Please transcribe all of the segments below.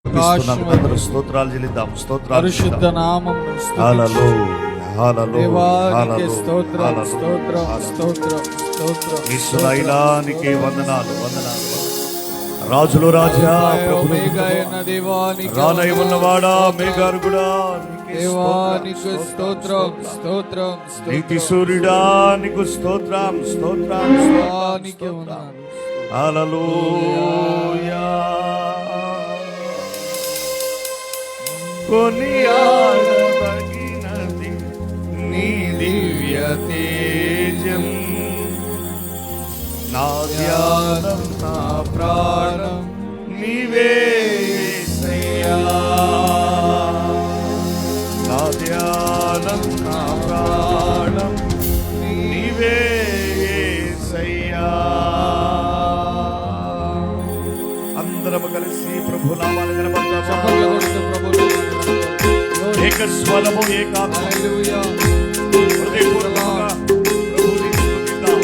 స్తోత్రాలు చెల్లిద్దాం. పరిశుద్ధ నామం నీకే వందనాలు. రాజులు రాజా రానై ఉన్నవాడా మేఘారుగుడా నీతి సూర్యుడా నీకు స్తోత్రం హల్లెలూయా. కొనియాడదగినది నీ దివ్య తేజం, నా ధ్యానం నా ప్రాణం నీవే యేసయ్యా. నా ధ్యానం నా ప్రాణం నీవే యేసయ్యా. అందరం కలిసి ప్రభు నామాన్ని కనపడతాము. ఏక స్వరము ఏకాత్మ హృదయపూర్వకంగా ప్రభువుని స్తుతిద్దాం.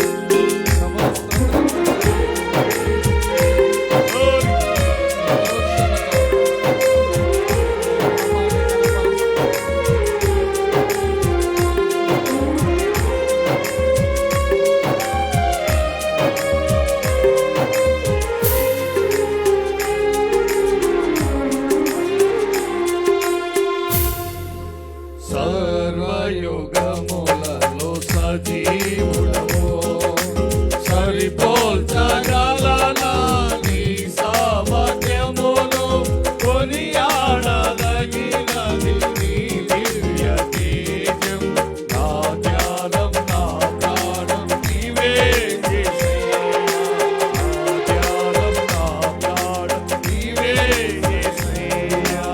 సర్వయుగములలో సజీవుడవో సరిపోల్చగలనా నీ సామర్థ్యమును, కొనియాడదగినది నీ దివ్య తేజం, నా ధ్యానం నా ప్రాణం నీవే యేసయ్యా. నా ధ్యానం నా ప్రాణం నీవే యేసయ్యా.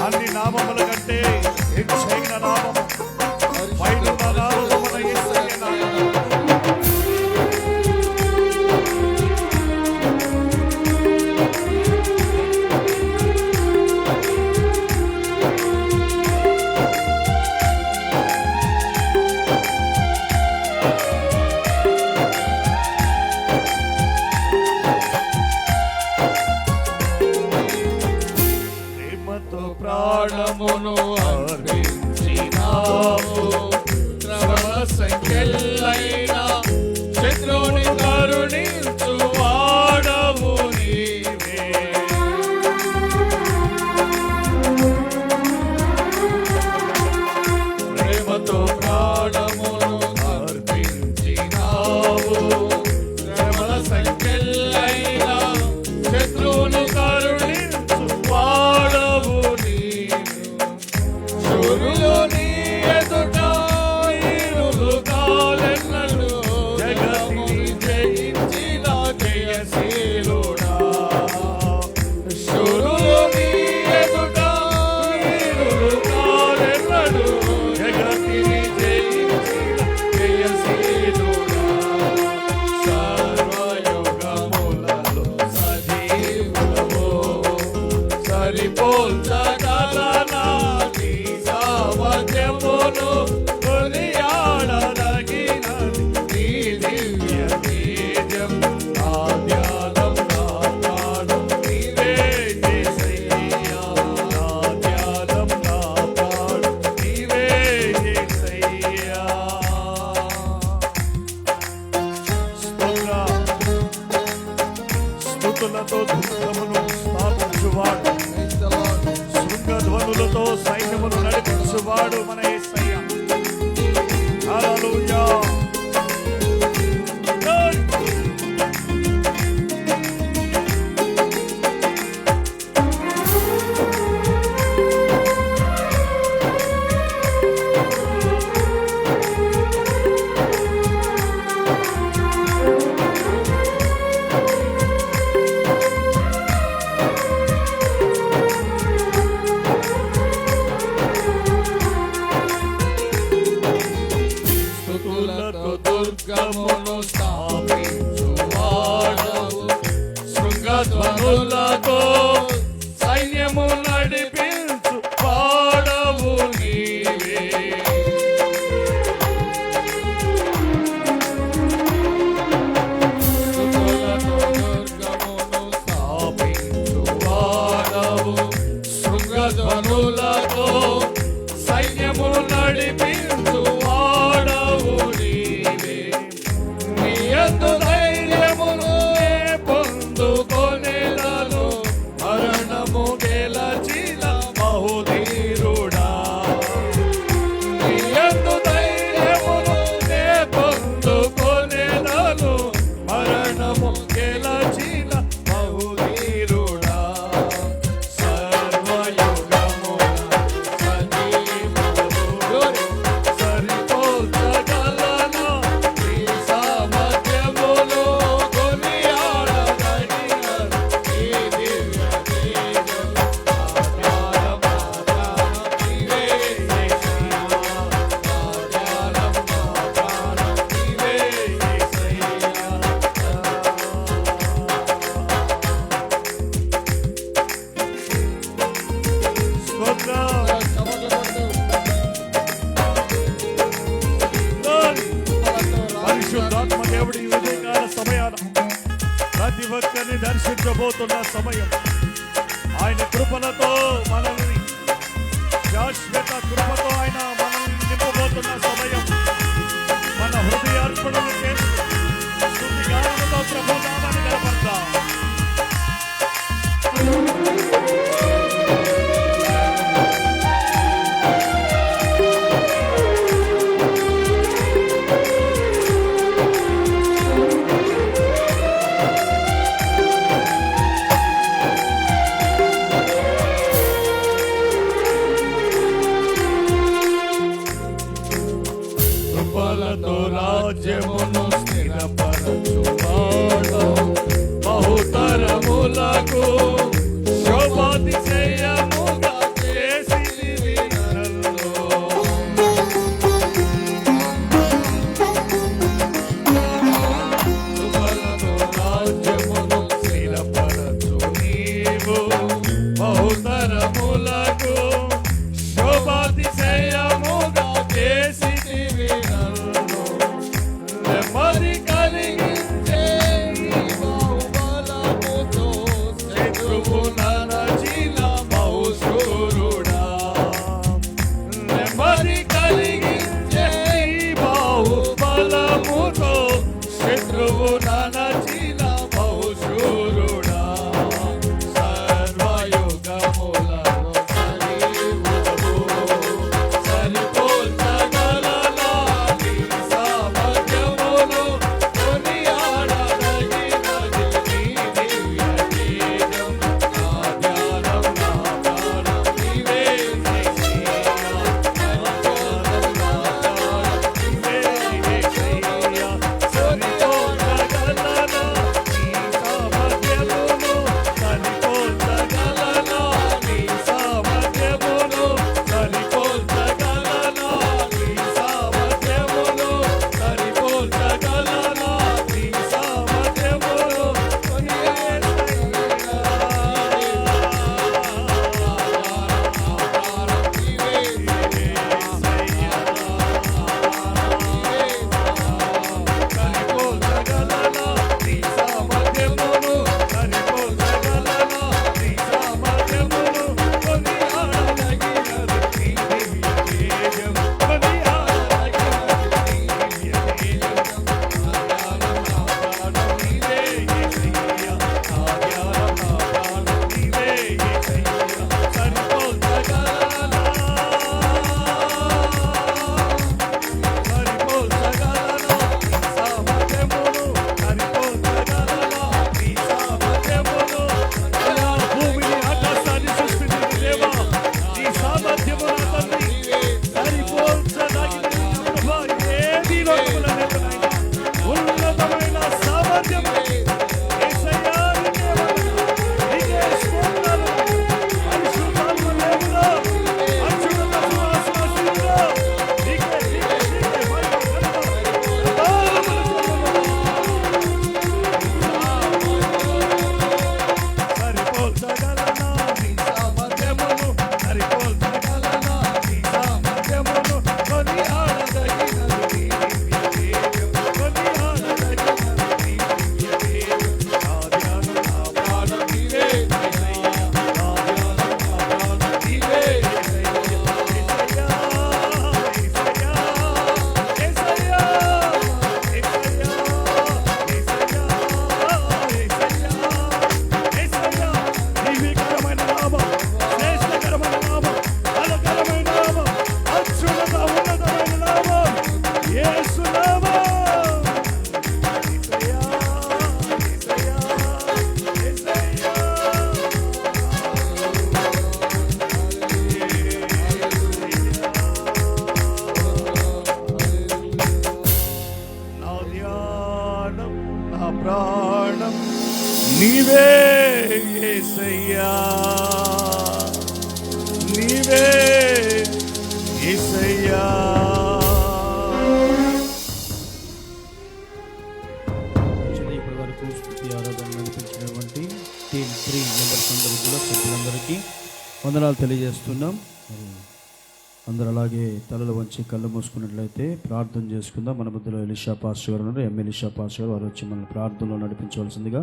అన్ని నామముల కంటే హెచ్చైన నామము పైన నామము మన యేసయ్య నామము. ప్రాణమును అర్పించినావు, శ్రమ సంఖ్యలైన శత్రువుని కరుణించు వాడవు నీవే. ప్రేమతో ప్రాణమును అర్పించినావు, శ్రమ సంఖ్యలైన శత్రువును కరుణించు వాడవు. నీ ఎదుట ఇరులు కాలెన్నలు జగతిని జయించిన జయశీలుడా. శూరులు నీ ఎదుట ఇరులు కాలెన్నలు జగతిని జయించిన జయశీలుడా. సర్వయుగములలో సజీవుడవో సరిపోల్చగలనా నీ సామర్థ్యమును, కొనియాడదగినది నీ దివ్య తేజం, నా ధ్యానం నా ప్రాణం నీవే యేసయ్యా. నా ధ్యానం నా ప్రాణం నీవే యేసయ్యా. స్తుతులతో దుఃఖమును స్థాపించువాడు, శృంగధ్వనులతో సైన్యమును నడిపించువాడు మన యేసయ్య. హల్లెలూయా. స్తుతుల నింపబోతున్న సమయం. ఆయన కృపలతో మనల్ని, శాశ్వత కృపతో ఆయన మనల్ని నింపబోతున్న సమయం. మన హృదయార్పణలు చేస్తూ స్తుతి గానముతో ప్రభు నామాన్ని కనపడతాం. కృపలతో రాజ్యమును స్థిరపరచువాడు, బహుతరములకు శోభాతిశయముగా చేసితివి నన్ను. కృపలతో రాజ్యమును స్థిరపరచు నీవు, బహుతరములకు శోభాతిశయముగా చేసితివి నన్ను. నెమ్మది కలిగించే ఈ బాహుబలముతో శత్రువు నరచిన బహుశూరుడా. నెమ్మది కలిగించే ఈ బాహుబలముతో శత్రువు నరచిన బహుశూరుడా. సర్వయుగములలో సరివుడవు, సరిపోల్చగలనా నీ సామర్థ్యమును, కొనియాడదగినది నీ దివ్య తేజం. నా ధ్యానం, నా ప్రాణం నీవే యేసయ్యా. నా ధ్యానం, నా ప్రాణం నీవే యేసయ్యా. సరిపోల్చగలనా నీ సామర్థ్యమును, సరిపోల్చగలనా నీ సామర్థ్యమును, సరిపోల్చగలనా నీ సామర్థ్యమును, సరిపోల్చగలనా నీ సామర్థ్యమును. సరిపోల్చగలనా నీ సామర్థ్యమును, సరిపోల్చగలనా నీ సామర్థ్యమును. కొనియాడదగినది నీ దివ్య తేజం, కొనియాడదగినది నీ దివ్య తేజం. నా ధ్యానం, నా ప్రాణం నీవే యేసయ్యా. నా ధ్యానం, నా ప్రాణం నీవే యేసయ్యా. సరిపోల్చగలనా, సరిపోల్చగలనా నీ సామర్థ్యమును, సరిపోల్చగలనా నీ సామర్థ్యమును. అలా భూమిని ఆకాశాన్ని సృష్టించిన దేవా, నీ సామర్థ్యమును తండ్రి సరిపోల్చదగినది నా ప్రభువా. ఏదీ లోకములో లేదు నాయనా. ఉన్నతమైన సామర్థ్యము యేసయ్యా, నీకే వందనాలు, నీకే స్తోత్రాలు. పరిశుద్ధాత్మ దేవుడా, అత్యున్నత సింహాసనాసీనుడా, నీకే మహిమ, ఘనత, సరిపోల్చగలనా నీ సామర్థ్యమును, సరిపోల్చగలనా నీ సామర్థ్యమును. కొనియాడదగినది నీ దివ్య తేజం, కొనియాడదగినది నీ దివ్య తేజం. నా ధ్యానం, నా ప్రాణం నీవే యేసయ్యా. నా ధ్యానం, నా ప్రాణం నీవే యేసయ్యా. యేసయ్యా, యేసయ్యా, యేసయ్యా, యేసయ్యా, యేసయ్యా, యేసయ్యా, యేసయ్యా. దివ్యకరమైన నామం, శ్రేష్టకరమైన నామం, బలకరమైన నామం, అత్యున్నత ఉన్నతమైన నామం, యేసు నామం. యేసయ్యా, యేసయ్యా, యేసయ్యా. నా ధ్యానం, నా ప్రాణం నీవే యేసయ్యా. నీవే యేసయ్యా. ఇప్పటి వరకు స్తుతి ఆరాధన నడిపించినటువంటి టీం 3 మెంబర్స్ అందరూ కూడా సభ్యులందరికీ వందనాలు తెలియజేస్తున్నాం. మరి అందరూ అలాగే తలలు వంచి కళ్ళు మూసుకున్నట్లయితే ప్రార్థన చేసుకుందాం. మన మధ్యలో ఎలీషా పాస్టర్ గారు ఉన్నారు. ఎలిషా పాస్టర్ గారు వారు వచ్చి మనల్ని ప్రార్థనలో నడిపించవలసిందిగా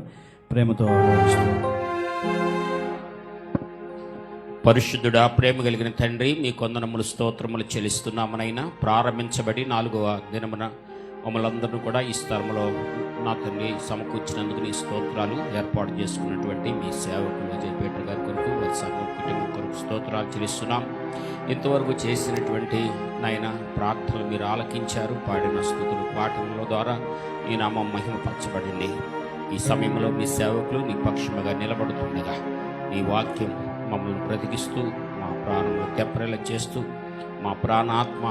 ప్రేమతో ఆహ్వానిస్తున్నారు. పరిశుద్ధుడా, ప్రేమ కలిగిన తండ్రి, మీ కొందనములు స్తోత్రములు చెల్లిస్తున్నామనైనా. ప్రారంభించబడి 4వ దినమున మమ్మల్ని అందరినీ కూడా ఈ స్థలంలో నా తండ్రి సమకూర్చినందుకు నీ స్తోత్రాలు. ఏర్పాటు చేసుకున్నటువంటి మీ సేవకులు అజయ్ పీటర్ గారి కొరకు, వారి సంఘం కుటుంబం కొరకు స్తోత్రాలు చెల్లిస్తున్నాం. ఇంతవరకు చేసినటువంటి నాయన ప్రార్థనలు మీరు ఆలకించారు. పాడిన స్తుతులు పాఠముల ద్వారా ఈ నామం మహిమపరచబడింది. ఈ సమయంలో మీ సేవకులు నీ పక్షముగా నిలబడుతుండగా నీ వాక్యం మమ్మల్ని బ్రతికిస్తూ, మా ప్రాణములు తెప్పరెల చేస్తూ, మా ప్రాణాత్మ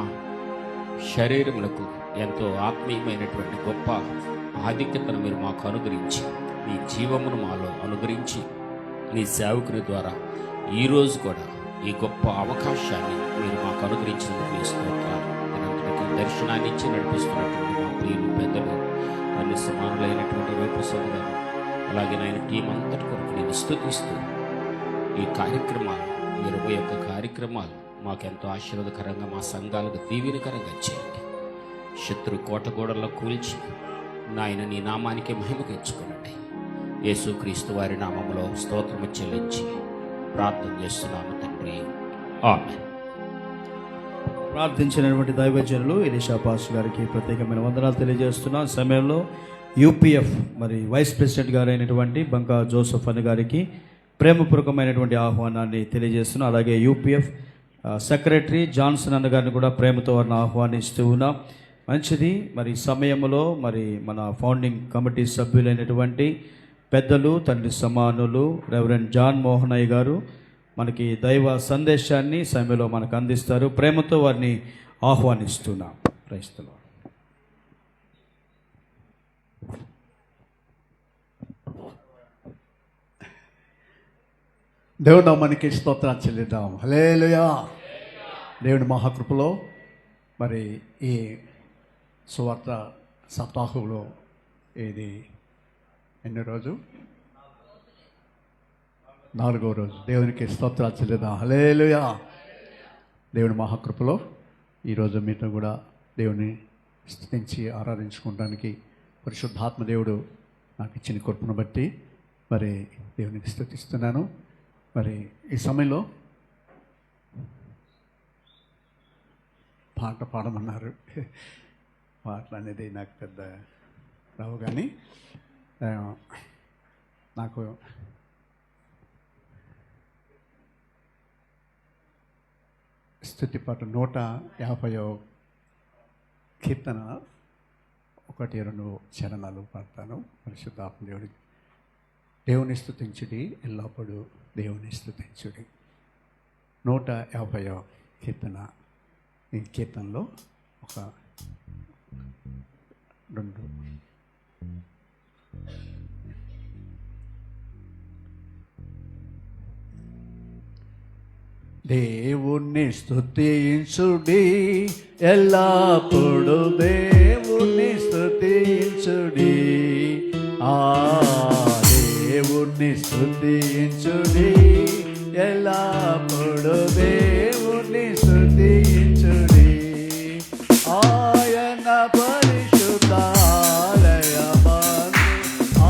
శరీరములకు ఎంతో ఆత్మీయమైనటువంటి గొప్ప ఆధిక్యతను మీరు మాకు అనుగ్రహించి, మీ జీవమును మాలో అనుగ్రహించి, నీ సేవకుని ద్వారా ఈరోజు కూడా ఈ గొప్ప అవకాశాన్ని మీరు మాకు అనుగ్రహించినందుకు మీ స్తోత్రాలు. దీనంతటికీ దర్శనాన్ని ఇచ్చి నడిపిస్తున్నటువంటి మా ప్రియులు పెద్దలు, అన్ని సమానులైనటువంటి వేపసోదరు గారు, అలాగే నాయన టీం అంతటి కొరకు నేను స్తుతిస్తూ, ఈ కార్యక్రమాలు 21 కార్యక్రమాలు మాకెంతో ఆశీర్వాదకరంగా, మా సంఘాలకు దీవెనకరంగా చేయండి. శత్రు కోటగోడల్లో కూల్చి నాయన నీ నామానికి మహిమ తెచ్చుకునండి. యేసుక్రీస్తు వారి నామములో స్తోత్రము చెల్లించి ప్రార్థన చేస్తున్నాము తండ్రి, ఆమేన్. ప్రార్థించినటువంటి దైవజనులు ఎలీషా పాస్టర్ గారికి ప్రత్యేకమైన వందనాలు తెలియజేస్తున్నా. సమయంలో యూపీఎఫ్ మరి వైస్ ప్రెసిడెంట్ గారు అయినటువంటి బంకా జోసెఫ్ అన్న గారికి ప్రేమపూర్వకమైనటువంటి ఆహ్వానాన్ని తెలియజేస్తున్నా. అలాగే యూపీఎఫ్ సెక్రటరీ జాన్సన్ అన్న గారిని కూడా ప్రేమతో వారిని ఆహ్వానిస్తూ ఉన్నాం. మంచిది. మరి సమయంలో మరి మన ఫౌండింగ్ కమిటీ సభ్యులైనటువంటి పెద్దలు, తండ్రి సమానులు రెవరెండ్ జాన్ మోహనయ్య గారు మనకి దైవ సందేశాన్ని సమయంలో మనకు అందిస్తారు. ప్రేమతో వారిని ఆహ్వానిస్తున్నాం. క్రైస్తవ దేవుడు నామానికి స్తోత్రాలు చెల్లిద్దాం. హల్లెలూయా. దేవుని మహాకృపలో మరి ఈ సువార్త సప్తాహంలో ఇది ఎన్నో రోజు, 4వ రోజు. దేవునికి స్తోత్రాలు చెల్లిద్దాం. హల్లెలూయా. దేవుని మహాకృపలో ఈరోజు మీతో కూడా దేవుని స్తుతించి ఆరాధించుకోవడానికి పరిశుద్ధాత్మ దేవుడు నాకు ఇచ్చిన కృపను బట్టి మరి దేవునికి స్తుతిస్తున్నాను. మరి ఈ సమయంలో పాట పాడమన్నారు. పాటలు అనేది నాకు పెద్ద రావు, కానీ నాకు స్తుతి పాట 150వ కీర్తన 1-2 చరణాలు పాడతాను. పరిశుద్ధాత్మ దేవుడి దేవుని స్తుతించుడి, ఎల్లప్పుడూ దేవుని స్తుతించుడి. 150వ కీర్తన. ఈ కీర్తనలో 1-2 దేవుణ్ణి స్తుతించుడి, ఎల్లప్పుడూ దేవుణ్ణి స్తుతించుడి. దేవుణ్ణి స్తుతించుడి, ఎల్లప్పుడూ దేవుణ్ణి స్తుతించుడి. ఆయన పరిశుద్ధాలయమందు,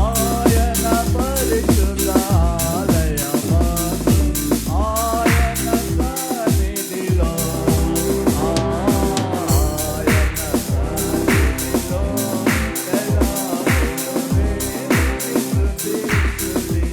ఆయన పరిశుద్ధాలయమందు, ఆయన సన్నిధిలో, ఆయన సన్నిధిలో ఎల్లప్పుడూ దేవుణ్ణి స్తుతించుడి.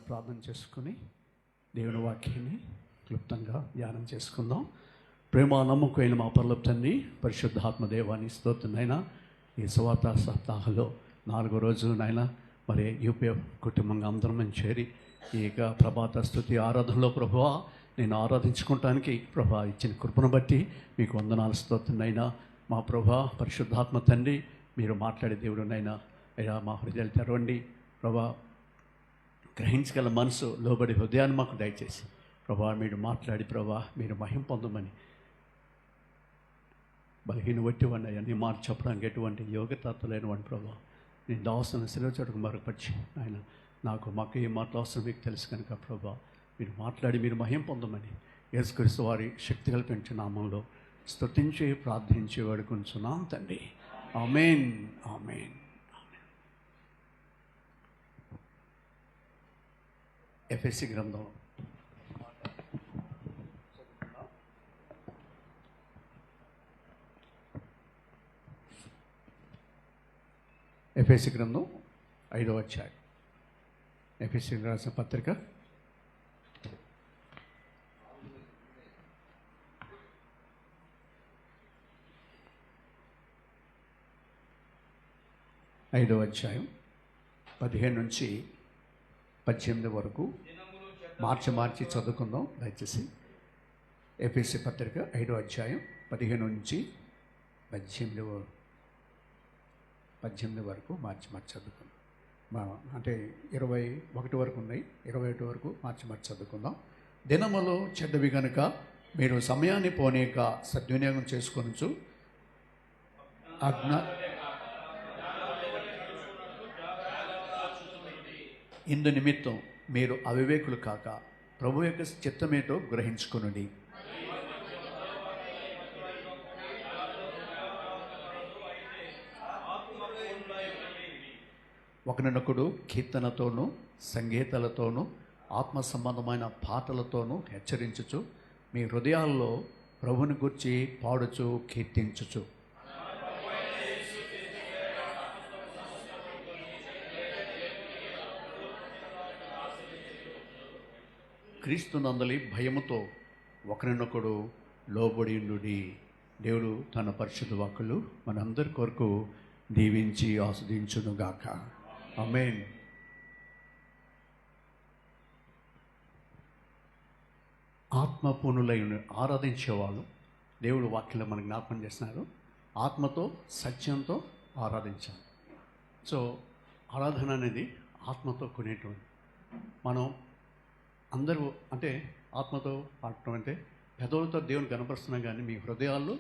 ప్రార్థన చేసుకుని దేవుని వాక్యాన్ని క్లుప్తంగా ధ్యానం చేసుకుందాం. ప్రేమ నమ్మకమైన మా పరలోక తండ్రి, పరిశుద్ధాత్మ దేవాన్ని స్తోత్రనైనా ఈ సువార్త సప్తాహంలో 4వ రోజు నాయన మరి యూపీఎఫ్ కుటుంబంగా అందరం చేరి ఈ యొక్క ప్రభాత స్తుతి ఆరాధనలో ప్రభువా నేను ఆరాధించుకోవటానికి ప్రభా ఇచ్చిన కృపను బట్టి మీకు వందనాలు స్తోత్రనైనా. మా ప్రభా పరిశుద్ధాత్మ తండ్రి మీరు మాట్లాడే దేవుడునైనా అయ్యా మా హృదయాలు తెరవండి ప్రభా. గ్రహించగల మనసు లోబడి హృదయాన్ని మాకు దయచేసి ప్రభా మీరు మాట్లాడి ప్రభా మీరు మహిమ పొందమని బలహీన వట్టివన్నీ అన్నీ మాట చెప్పడానికి ఎటువంటి యోగ్యత లేనివాడిని ప్రభా నేను దావస్తున్న శిలచోటుకు మరొకపరిచి ఆయన మాకు ఏ మాటలు అవసరం మీకు తెలుసు కనుక ప్రభా మీరు మాట్లాడి మీరు మహిమ పొందమని యేసుక్రీస్తు వారి శక్తి కల్పించే నామంలో స్తుతించి ప్రార్థించి వేడుకొంచున్నాం తండ్రి. ఆమేన్ ఆమేన్. ఎఫెసీ గ్రంథం ఎఫెసీ గ్రంథం 5వ అధ్యాయం. ఎఫెసీ రాసిన పత్రిక 5వ అధ్యాయం 15 నుంచి 18 వరకు మార్చి చదువుకుందాం దయచేసి. ఎఫెసీ పత్రిక 5వ అధ్యాయం 15 నుంచి 18 వరకు మార్చి చదువుకుందాం. అంటే 21 వరకు ఉన్నాయి, 21 వరకు మార్చి చదువుకుందాం. దినములు చెడ్డవి కనుక మీరు సమయాన్ని పోనీక సద్వినియోగం చేసుకొనొచ్చు. ఇందు నిమిత్తం మీరు అవివేకులు కాక ప్రభు యొక్క చిత్తమేటో గ్రహించుకొనుడి. ఒకనొకడు కీర్తనతోనూ సంగీతాలతోనూ ఆత్మ సంబంధమైన పాటలతోనూ హెచ్చరించుచు మీ హృదయాల్లో ప్రభుని గూర్చి పాడుచు కీర్తించుచు క్రీస్తునందలి భయముతో ఒకరినొకడు లోబడియుండుడి. దేవుడు తన పరిశుద్ధ వాక్కులు మనందరి కొరకు దీవించి ఆస్వాదించునుగాక. ఆమేన్. ఆత్మపూర్ణులై ఆరాధించేవాళ్ళు దేవుడు వాక్యంలో మనకు జ్ఞాపకం చేస్తున్నారు. ఆత్మతో సత్యంతో ఆరాధించాలి. సో ఆరాధన అనేది ఆత్మతో కొనేటువంటి మనం అందరూ అంటే ఆత్మతో పాడటం అంటే పెదవులతో దేవుని కనపరుస్తున్నాం, కానీ మీ హృదయాల్లో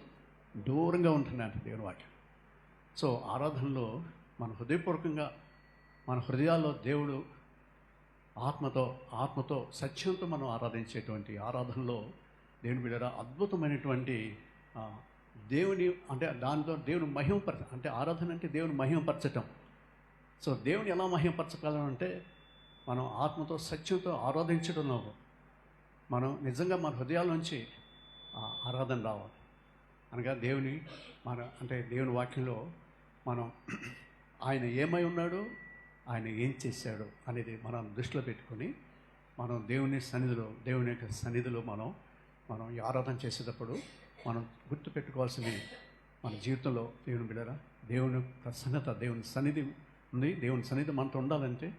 దూరంగా ఉంటున్నాయంట దేవుని వాక్యం. సో ఆరాధనలో మన హృదయపూర్వకంగా మన హృదయాల్లో దేవుడు ఆత్మతో సత్యంతో మనం ఆరాధించేటువంటి ఆరాధనలో దేవుని బిడ్డరా అద్భుతమైనటువంటి దేవుని అంటే దానితో దేవుని మహిమపరచ అంటే ఆరాధన అంటే దేవుని మహిమపరచటం. సో దేవుని ఎలా మహిమపరచగలమంటే మనం ఆత్మతో సత్యంతో ఆరాధించడంలో మనం నిజంగా మన హృదయాల నుంచి ఆరాధన రావాలి. అనగా దేవుని అంటే దేవుని వాక్యంలో మనం ఆయన ఏమై ఉన్నాడు, ఆయన ఏం చేశాడు అనేది మనం దృష్టిలో పెట్టుకొని మనం దేవుని యొక్క సన్నిధిలో మనం ఈ ఆరాధన చేసేటప్పుడు మనం గుర్తుపెట్టుకోవాల్సింది మన జీవితంలో దేవుని బిడ్డరా దేవుని ప్రసన్నత దేవుని సన్నిధి ఉంది. దేవుని సన్నిధి మనతో ఉండాలంటే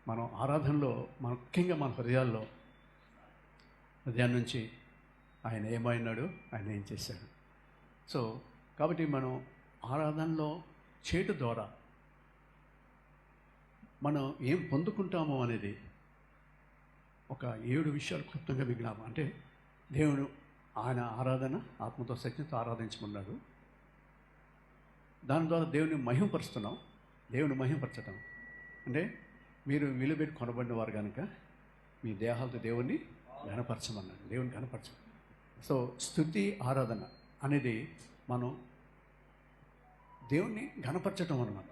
మనం ఆరాధనలో ముఖ్యంగా మన హృదయాల్లో హృదయం నుంచి ఆయన ఏమైనాడు, ఆయన ఏం చేశాడు. సో కాబట్టి మనం ఆరాధనలో చేయటం ద్వారా మనం ఏం పొందుకుంటామో అనేది ఒక 7 విషయాలు క్లుప్తంగా విజ్ఞాపం. అంటే దేవుడు ఆయన ఆరాధన ఆత్మతో సత్యంతో ఆరాధించమన్నాడు. దాని ద్వారా దేవుని మహిమపరుస్తున్నాం. దేవుని మహిమపరచటం అంటే మీరు విలువబెట్టి కొనబడిన వారు కనుక మీ దేహాలతో దేవుణ్ణి ఘనపరచమన్నాడు. దేవుని ఘనపరచం. సో స్తుతి ఆరాధన అనేది మనం దేవుణ్ణి ఘనపరచటం అన్నమాట.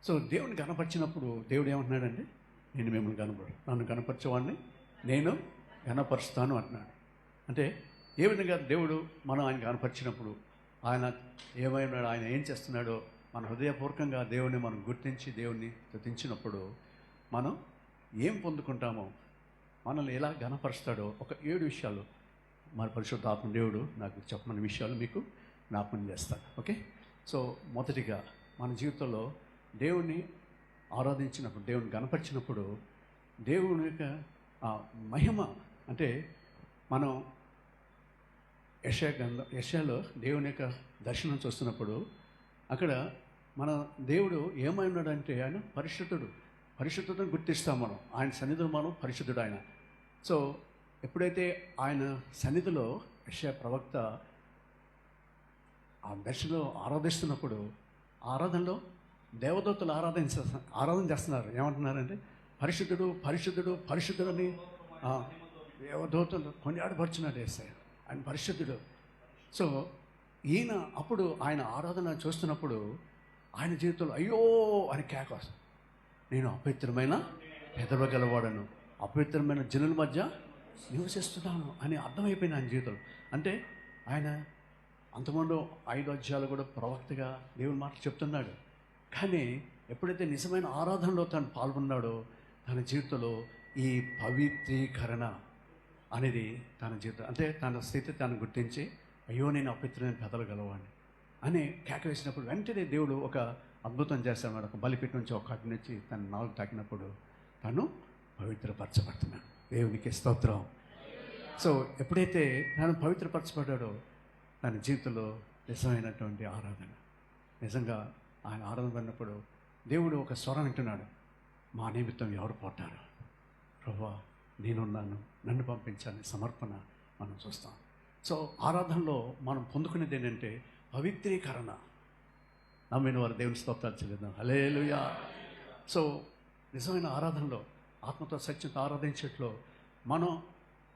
సో దేవుని ఘనపరిచినప్పుడు దేవుడు ఏమంటున్నాడంటే నేను మిమ్మల్ని నన్ను ఘనపరచేవాడిని నేను ఘనపరుస్తాను అంటున్నాడు. అంటే ఏ విధంగా దేవుడు మనం ఆయన ఘనపరిచినప్పుడు ఆయన ఏమైనాడు, ఆయన ఏం చేస్తున్నాడో మన హృదయపూర్వకంగా దేవుని మనం గుర్తించి దేవుణ్ణి స్తుతించినప్పుడు మనం ఏం పొందుకుంటామో, మనల్ని ఎలా ఘనపరుస్తాడో ఒక 7 విషయాలు మన పరిశుద్ధాత్మ దేవుడు నాకు చెప్పమన్న విషయాలు మీకు జ్ఞాపకం చేస్తాను. ఓకే. సో మొదటిగా మన జీవితంలో దేవుణ్ణి ఆరాధించినప్పుడు, దేవుని ఘనపరిచినప్పుడు, దేవుని యొక్క మహిమ అంటే మనం యెషయాలో దేవుని యొక్క దర్శనం చూస్తున్నప్పుడు అక్కడ మన దేవుడు ఏమై ఉన్నాడంటే ఆయన పరిశుద్ధతను గుర్తిస్తాం మనం. ఆయన సన్నిధిలో మనం పరిశుద్ధుడు ఆయన. సో ఎప్పుడైతే ఆయన సన్నిధిలో యెషయా ప్రవక్త ఆ దర్శనంలో ఆరాధిస్తున్నప్పుడు, ఆరాధనలో దేవదూతలు ఆరాధన చేస్తున్నారు. ఏమంటున్నారంటే పరిశుద్ధుడు పరిశుద్ధుడు పరిశుద్ధుడు అని దేవదూతలు కొనియాడపరుచున్నాడు యేసయ్య. ఆయన పరిశుద్ధుడు. సో ఈయన అప్పుడు ఆయన ఆరాధన చూస్తున్నప్పుడు ఆయన జీవితంలో అయ్యో అని కేక వస్తుంది. నేను అపవిత్రమైన పెదవి గలవాడను, అపవిత్రమైన జనుల మధ్య నివసిస్తున్నాను అని అర్థమైపోయింది ఆయన జీవితంలో. అంటే ఆయన అంతకుముందు 5 అధ్యాయాలు కూడా ప్రవక్తగా దేవుని మాటలు చెప్తున్నాడు. కానీ ఎప్పుడైతే నిజమైన ఆరాధనలో తను పాల్గొన్నాడో తన జీవితంలో ఈ పవిత్రీకరణ అనేది తన జీవితం, అంటే తన స్థితి తను గుర్తించి అయ్యో నేను అపవిత్రమైన పెదవులు గలవాడిని అని కేక వేసినప్పుడు వెంటనే దేవుడు ఒక అద్భుతం చేస్తాడు. ఒక బలిపీఠం నుంచి ఒక కట్టు నుంచి తన నాలుగు తాకినప్పుడు తను పవిత్రపరచబడుతున్నాడు. దేవునికి స్తోత్రం. సో ఎప్పుడైతే తను పవిత్రపరచబడ్డాడో తన జీవితంలో నిజమైనటువంటి ఆరాధన, నిజంగా ఆయన ఆరాధన పడినప్పుడు దేవుడు ఒక స్వరం వింటున్నాడు, మా నిమిత్తం ఎవరు పోతారు, ప్రభువా నేనున్నాను, నన్ను పంపించాలని సమర్పణ మనం చూస్తాం. సో ఆరాధనలో మనం పొందుకునేది ఏంటంటే పవిత్రీకరణ. నమ్మిన వారు దేవుని స్తోత్రాలు చెల్లిద్దాం. హల్లెలూయా. సో నిజమైన ఆరాధనలో ఆత్మతో సత్యంతో ఆరాధించట్లో మనం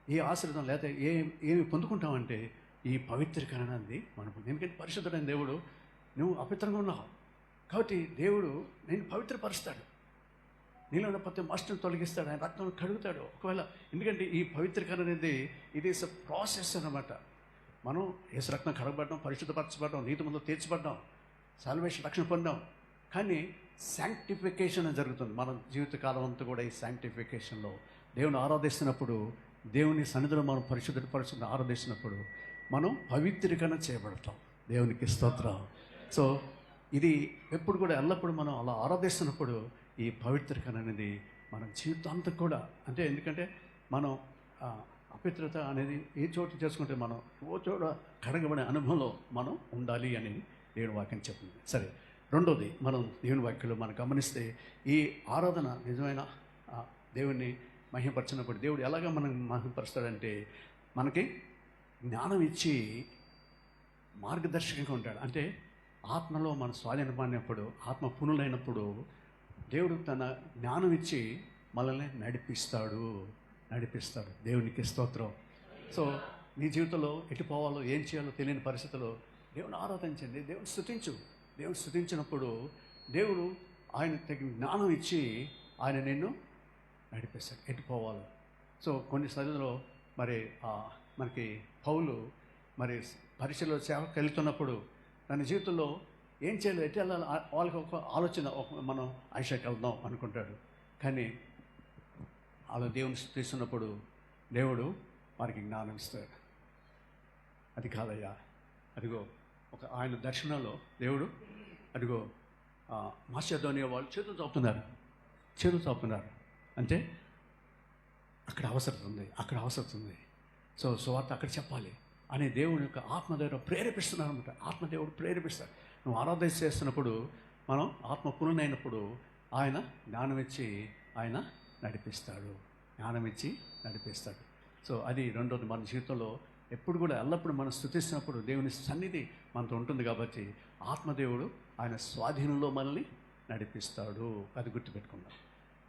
ఏ ఆశీర్వాదం లేదా ఏమి పొందుకుంటామంటే ఈ పవిత్రీకరణ అనేది మనం. ఎందుకంటే పరిశుద్ధుడైన దేవుడు, నువ్వు అపవిత్రంగా ఉన్నావు కాబట్టి దేవుడు నేను పవిత్రపరుస్తాడు, నీలో ఉన్న ప్రతి మస్టును తొలగిస్తాడు, ఆయన రక్తం కడుగుతాడు. ఒకవేళ ఎందుకంటే ఈ పవిత్రీకరణ అనేది ఇది ఇస్ ప్రాసెస్ అన్నమాట. మనం యేసు రక్తం కడగబడ్డాం, పరిశుద్ధపరచబడ్డాం, నీతి ముందు తీర్చబడ్డాం, సాల్వేషన్ రక్షణ పొందాం. కానీ శాంక్టిఫికేషన్ జరుగుతుంది మన జీవితకాలం అంతా కూడా. ఈ శాంక్టిఫికేషన్లో దేవుని ఆరాధిస్తున్నప్పుడు, దేవుని సన్నిధిలో మనం పరిశుద్ధ ఆరాధిస్తున్నప్పుడు మనం పవిత్రీకరణ చేయబడతాం. దేవునికి స్తోత్రం. సో ఇది ఎప్పుడు కూడా ఎల్లప్పుడూ మనం అలా ఆరాధిస్తున్నప్పుడు ఈ పవిత్రీకరణ అనేది మన జీవితాంతం కూడా, అంటే ఎందుకంటే మనం అపవిత్రత అనేది ఏ చోటు చేసుకుంటే మనం ఓ చోట కడగబడే అనుభవంలో మనం ఉండాలి అని దేవుని వాక్యం చెప్తుంది. సరే, రెండోది మనం దేవుని వాక్యంలో మనం గమనిస్తే ఈ ఆరాధన నిజమైన దేవుణ్ణి మహిమపరచినప్పుడు దేవుడు ఎలాగ మనం మహిమపరుస్తాడంటే మనకి జ్ఞానం ఇచ్చి మార్గదర్శకంగా ఉంటాడు. అంటే ఆత్మలో మన స్వాధీనమైనప్పుడు, ఆత్మ పునులైనప్పుడు దేవుడు తన జ్ఞానం ఇచ్చి మనల్ని నడిపిస్తాడు. దేవునికి స్తోత్రం. సో నీ జీవితంలో ఎటు పోవాలో ఏం చేయాలో తెలియని పరిస్థితుల్లో దేవుని ఆరాధించండి, దేవుని స్తుతించు. దేవుని స్తుతించినప్పుడు దేవుడు ఆయన తగిన జ్ఞానం ఇచ్చి ఆయన నిన్ను నడిపిస్తాడు ఎటు పోవాలో. సో కొన్ని సందర్భాల్లో మరి మనకి పౌలు మరి పరిచయలో సేవకు వెళ్తున్నప్పుడు తన జీవితంలో ఏం చేయాలి, ఎటు వెళ్ళాలి, వాళ్ళకి ఒక ఆలోచన, మనం ఐషాకి వెళ్దాం అనుకుంటాడు. కానీ అలా దేవుని స్తుతిస్తున్నప్పుడు దేవుడు వారికి జ్ఞానం ఇస్తాడు. అది కాదయ్యా, అదిగో ఒక ఆయన దర్శనంలో దేవుడు అదిగో మాసిదోనియా వాళ్ళు చేతులు చాపుతున్నారు అంటే అక్కడ అవసరం ఉంది. సో సువార్త అక్కడ చెప్పాలి అని దేవుని యొక్క ఆత్మదేవుడు ప్రేరేపిస్తున్నారు అనమాట. ఆత్మదేవుడు ప్రేరేపిస్తాడు. నువ్వు ఆరాధన చేస్తున్నప్పుడు, మనం ఆత్మ పునైనప్పుడు ఆయన జ్ఞానం ఇచ్చి ఆయన నడిపిస్తాడు. సో అది రెండోది. మన జీవితంలో ఎప్పుడు కూడా ఎల్లప్పుడూ మనం స్తుతిస్తున్నప్పుడు దేవుని సన్నిధి మనతో ఉంటుంది కాబట్టి ఆత్మదేవుడు ఆయన స్వాధీనంలో మనల్ని నడిపిస్తాడు. అది గుర్తుపెట్టుకుందాం.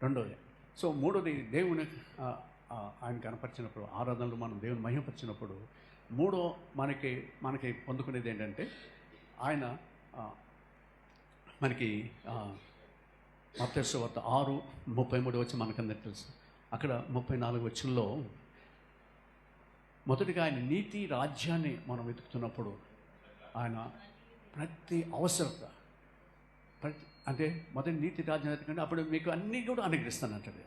రెండోది. సో మూడోది, దేవుని ఆయన కనపరిచినప్పుడు, ఆరాధనలు మనం దేవుని మహిమపరిచినప్పుడు మూడో మనకి పొందుకునేది ఏంటంటే ఆయన మనకి మత్తయి సువార్త 6:33 వచ్చి మనకందరికి తెలుసు. అక్కడ 34 వచ్చుల్లో మొదటిగా ఆయన నీతి రాజ్యాన్ని మనం వెతుకుతున్నప్పుడు ఆయన ప్రతి అవసరత అంటే మొదటి నీతి రాజ్యం వెతుకంటే అప్పుడు మీకు అన్నీ కూడా అనుగ్రహిస్తానంటాడు.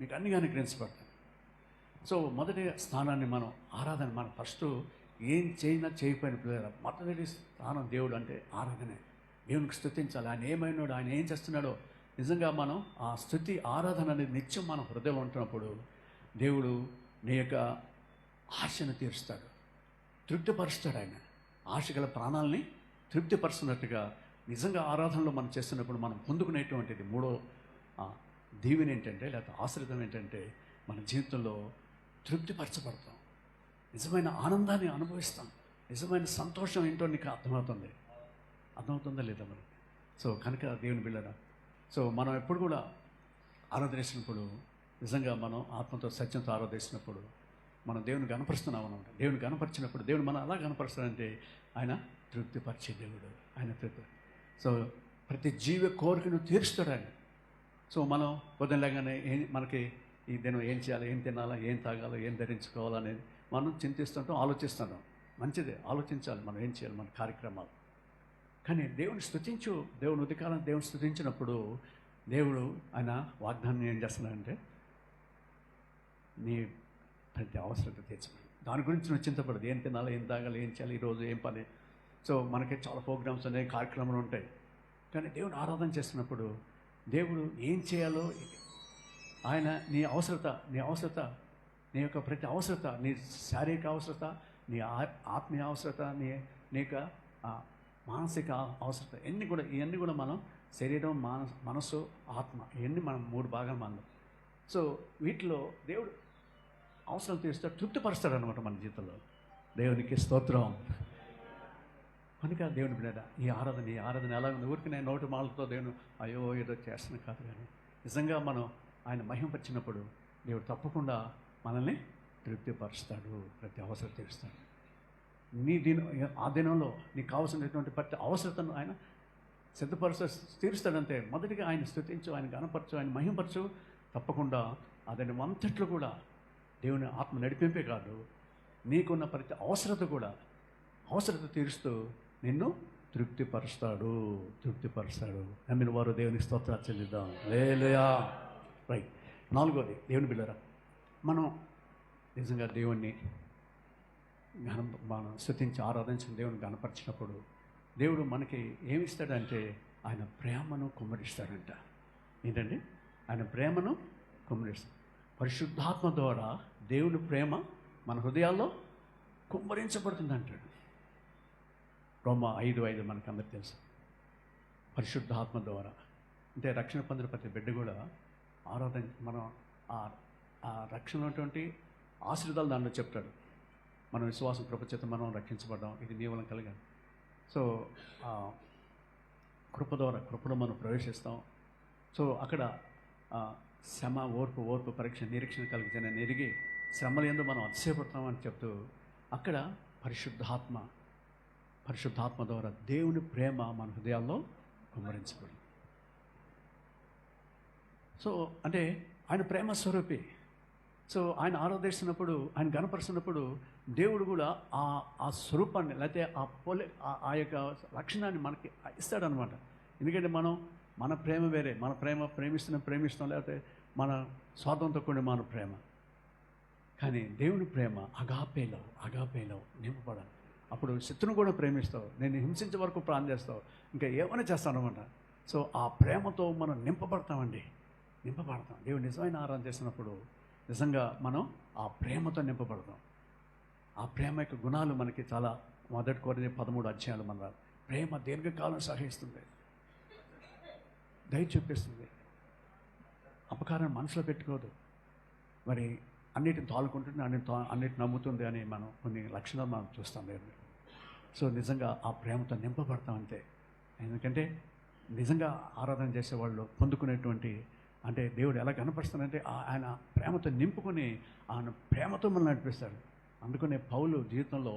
మీకు అన్ని అనుగ్రహించబడతాయి. సో మొదటి స్థానాన్ని మనం ఆరాధన, మనం ఫస్ట్ ఏం చేయకపోయిన పిల్లల మొదటి స్థానం దేవుడు అంటే ఆరాధనే. దేవునికి స్తుతించాలి. ఆయన ఏమైనాడు, ఆయన ఏం చేస్తున్నాడో నిజంగా మనం ఆ స్తుతి ఆరాధన అనేది నిత్యం మన హృదయంలో ఉంటున్నప్పుడు దేవుడు నీ యొక్క ఆశను తీరుస్తాడు, తృప్తిపరుస్తాడు. ఆయన ఆశ గల ప్రాణాలని తృప్తిపరుస్తున్నట్టుగా నిజంగా ఆరాధనలో మనం చేస్తున్నప్పుడు మనం పొందుకునేటువంటిది మూడో దీవెన ఏంటంటే, లేకపోతే ఆశ్రితం ఏంటంటే, మన జీవితంలో తృప్తిపరచబడతాం, నిజమైన ఆనందాన్ని అనుభవిస్తాం, నిజమైన సంతోషం ఏంటో నీకు అర్థమవుతుందా లేదా మనకి? సో కనుక దేవుని బిడ్డరా, సో మనం ఎప్పుడు కూడా ఆరాధించినప్పుడు నిజంగా మనం ఆత్మతో సత్యంతో ఆరాధించినప్పుడు మనం దేవుని కనపరుస్తున్నాం అనమాట. దేవుని కనపరిచినప్పుడు దేవుడు మనం అలా కనపరుస్తాడంటే ఆయన తృప్తిపరిచే దేవుడు, ఆయన తృప్తి. సో ప్రతి జీవ కోరికను తీరుస్తాడు ఆయన. సో మనం పొద్దునలాగానే మనకి ఈ దినం ఏం చేయాలి, ఏం తినాలా, ఏం తాగాలో, ఏం ధరించుకోవాలనేది మనం చింతిస్తుంటాం, ఆలోచిస్తుంటాం. మంచిదే, ఆలోచించాలి మనం ఏం చేయాలి, మన కార్యక్రమాలు. కానీ దేవుని స్తుతించు, దేవుని ఉదయకాలం దేవుని స్తుతించినప్పుడు దేవుడు ఆయన వాగ్దానం ఏం చేస్తున్నాడంటే నీ ప్రతి అవసరత తీర్చమని. దాని గురించి నువ్వు చింతపడదు, ఏం తినాలి, ఏం తాగాలి, ఏం చేయాలి, ఈరోజు ఏం పని. సో మనకి చాలా ప్రోగ్రామ్స్ ఉన్నాయి, కార్యక్రమాలు ఉంటాయి. కానీ దేవుని ఆరాధన చేస్తున్నప్పుడు దేవుడు ఏం చేయాలో ఆయన నీ అవసరత, నీ యొక్క ప్రతి అవసరత, నీ శారీరక అవసరత, నీ ఆత్మీయ అవసరత, నీ యొక్క మానసిక అవసరత, ఇవన్నీ కూడా మనం శరీరం, మనసు, ఆత్మ, ఇవన్నీ మనం 3 భాగాలు మనం. సో వీటిలో దేవుడు అవసరం తీరుస్తాడు, తృప్తిపరుస్తాడు అనమాట మన జీవితంలో. దేవునికి స్తోత్రం. కనుక దేవుని బిడ్డ ఈ ఆరాధన ఎలా ఉంది? ఊరికి నేను నోటి మాటలతో దేవుని అయ్యో ఏదో చేస్తున్నా కాదు, కానీ నిజంగా మనం ఆయన మహిమపరిచినప్పుడు దేవుడు తప్పకుండా మనల్ని తృప్తిపరుస్తాడు, ప్రతి అవసరం తీరుస్తాడు. ఆ దినంలో నీకు కావాల్సినటువంటి ప్రతి అవసరతను ఆయన తీరుస్తాడంటే మొదటిగా ఆయన స్తుతించు, ఆయన గణపరచు, ఆయన మహిమపరచు. తప్పకుండా అతని అంతట్లో కూడా దేవుని ఆత్మ నడిపింపే కాదు, నీకున్న ప్రతి అవసరత తీరుస్తూ నిన్ను తృప్తిపరుస్తాడు. నమ్మిన వారు దేవునికి స్తోత్రాలు చెల్లిద్దాం. హల్లెలూయా. రైట్. 4వది దేవుని బిడ్డరా, మనం నిజంగా దేవుణ్ణి మనం స్తుతించి ఆరాధించిన దేవుని గణపరిచినప్పుడు దేవుడు మనకి ఏమిస్తాడంటే ఆయన ప్రేమను కుమ్మరిస్తాడంట. ఏంటండి? ఆయన ప్రేమను కుమ్మరిస్తాడు. పరిశుద్ధాత్మ ద్వారా దేవుని ప్రేమ మన హృదయాల్లో కుమ్మరించబడుతుంది అంటాడు. రోమా 5:5 మనకు అందరికి తెలుసు. పరిశుద్ధాత్మ ద్వారా అంటే రక్షణ పొందిన ప్రతి బిడ్డ కూడా ఆరాధన, మనం ఆ రక్షణ ఉన్నటువంటి ఆశీర్వాదాలు దానిలో చెప్తాడు. మన విశ్వాసం కృపచేత మనం రక్షించబడ్డాం, ఇది నీ వలన కలిగాను. సో కృపలో మనం ప్రవేశిస్తాం. సో అక్కడ శ్రమ, ఓర్పు పరీక్ష, నిరీక్షణ కలిగితే నేను ఎరిగి శ్రమలు ఎందుకు మనం అతిశయపడతామని చెప్తూ అక్కడ పరిశుద్ధాత్మ ద్వారా దేవుని ప్రేమ మన హృదయాల్లో కుమ్మరించబడింది. సో అంటే ఆయన ప్రేమ స్వరూపి. సో ఆయన ఆరాధిస్తున్నప్పుడు, ఆయన గణపరుస్తున్నప్పుడు దేవుడు కూడా ఆ స్వరూపాన్ని లేకపోతే ఆ యొక్క లక్షణాన్ని మనకి ఇస్తాడనమాట. ఎందుకంటే మన ప్రేమ వేరే, మన ప్రేమిస్తాం, లేకపోతే మన స్వార్థంతో కూడిన మన ప్రేమ. కానీ దేవుని ప్రేమ అగాపేలో నింపబడాలి. అప్పుడు శత్రువును కూడా ప్రేమిస్తావు, నేను హింసించే వరకు ప్రాణం చేస్తావు, ఇంకా ఏమైనా చేస్తాను అనమాట. సో ఆ ప్రేమతో మనం నింపబడతాం. దేవుడు నిజమైన ఆరాధన చేసినప్పుడు నిజంగా మనం ఆ ప్రేమతో నింపబడతాం. ఆ ప్రేమ యొక్క గుణాలు మనకి చాలా 1 కొరింథీ 13 మన ప్రేమ దీర్ఘకాలం సహిస్తుంది, దయ చూపిస్తుంది, అపకారం మనసులో పెట్టుకోదు, మరి అన్నిటిని తాలుకుంటుంది, అన్నిటిని నమ్ముతుంది అని మనం కొన్ని లక్షణాలు మనం చూస్తాం దేవుని. సో నిజంగా ఆ ప్రేమతో నింపబడతాం అంతే. ఎందుకంటే నిజంగా ఆరాధన చేసేవాళ్ళు పొందుకునేటువంటి, అంటే దేవుడు ఎలా కనపరుస్తాడంటే ఆయన ప్రేమతో నింపుకొని ఆయన ప్రేమతో మనల్ని నడిపిస్తాడు. అందుకనే పౌలు జీవితంలో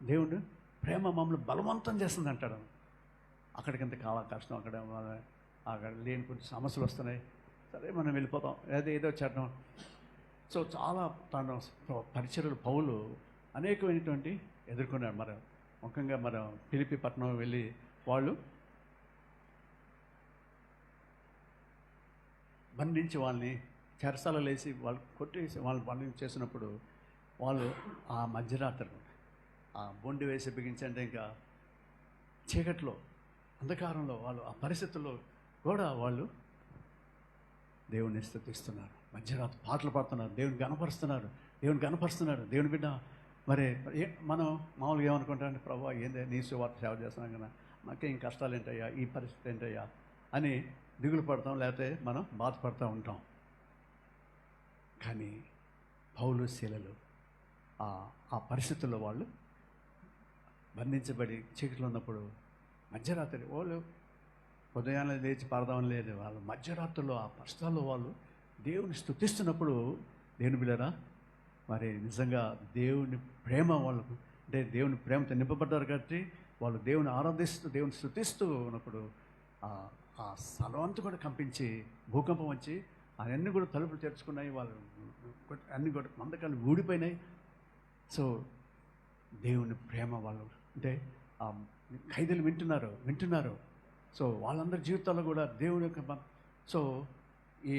దేవుని ప్రేమ మమ్మల్ని బలవంతం చేస్తుంది అంటాడు. అక్కడికంత కష్టం, అక్కడ లేని కొన్ని సమస్యలు వస్తున్నాయి, సరే మనం వెళ్ళిపోతాం, ఏదో చేద్దాం. సో చాలా తన పరిచర్యలు పౌలు అనేకమైనటువంటి ఎదుర్కొన్నాడు. మరి ముఖ్యంగా ఫిలిప్పీ పట్టణం వెళ్ళి వాళ్ళు బంధించి వాళ్ళని చెరసాలలో వేసి వాళ్ళు కొట్టేసి వాళ్ళు బంధించి చేసినప్పుడు వాళ్ళు ఆ మధ్యరాత్రి ఆ బొండి వేసి బిగించంటే ఇంకా చీకట్లో అంధకారంలో వాళ్ళు ఆ పరిస్థితుల్లో కూడా వాళ్ళు దేవుని స్తుతిస్తున్నారు. మధ్యరాత్రి పాటలు పాడుతున్నారు, దేవుని కనపరుస్తున్నారు. దేవుని బిడ్డ మరి మనం మామూలుగా ఏమనుకుంటామంటే ప్రభా ఏందే నీ సువార్త సేవ చేస్తున్నాం కదా, నాకేం కష్టాలు ఏంటయ్యా, ఈ పరిస్థితి ఏంటయ్యా అని దిగులు పడతాం, లేకపోతే మనం బాధపడుతూ ఉంటాం. కానీ పౌలు శీలలు ఆ పరిస్థితుల్లో వాళ్ళు బంధించబడి చీకట్లో ఉన్నప్పుడు మధ్యరాత్రి వాళ్ళు ఉదయాన్నే లేచి పాడదామని లేదు, వాళ్ళు మధ్యరాత్రుల్లో ఆ పరిస్థితుల్లో వాళ్ళు దేవుని స్తుతిస్తున్నప్పుడు దేవుని బిడ్డరా మరి నిజంగా దేవుని ప్రేమ వాళ్ళకు అంటే దేవుని ప్రేమతో నింపబడ్డారు కాబట్టి వాళ్ళు దేవుని ఆరాధిస్తూ దేవుని స్తుతిస్తూ ఉన్నప్పుడు ఆ స్థలమంతా కూడా కంపించి భూకంపం వచ్చి అవన్నీ కూడా తలుపులు తెరుచుకున్నాయి, వాళ్ళు అన్నీ కూడా మందకాలు ఊడిపోయినాయి. సో దేవుని ప్రేమ వాళ్ళు అంటే ఆ ఖైదీలు వింటున్నారు. సో వాళ్ళందరి జీవితాల్లో కూడా దేవుని యొక్క సో ఈ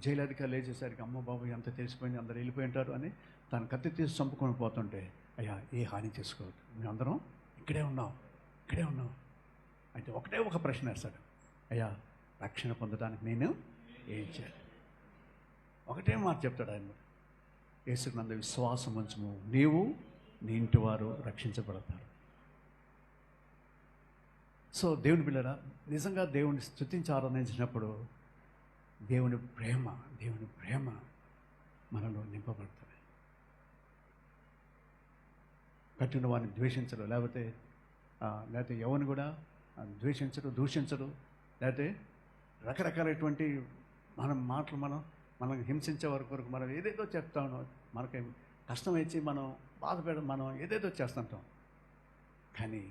జైలు అధికారులు లేచేసరికి అమ్మ బాబు ఎంత తెలిసిపోయింది, అందరు వెళ్ళిపోయి ఉంటారు అని తను కత్తి తీసి చంపుకొని పోతుంటే అయ్యా ఏ హాని చేసుకోవద్దు, మేమందరం ఇక్కడే ఉన్నాం. అయితే ఒకటే ఒక ప్రశ్న వేస్తాడు, అయ్యా రక్షణ పొందడానికి నేను ఏం చేయాలి? ఒకటే మాట చెప్తాడు ఆయన, యేసునందు విశ్వాసం ఉంచుము, నీవు నీ ఇంటి వారు రక్షించబడతారు. సో దేవుని పిల్లరా నిజంగా దేవుని స్తుతించి ఆరాధించినప్పుడు దేవుని ప్రేమ మనలో నింపబడుతుంది. కట్టిన వారిని ద్వేషించరు, లేకపోతే ఎవరిని కూడా ద్వేషించరు, దూషించరు, లేకపోతే రకరకాలైనటువంటి మాటలు మనం హింసించే వరకు మనం ఏదేదో చెప్తామో, మనకి కష్టం వచ్చి మనం మనం ఏదేదో చేస్తుంటాం. కానీ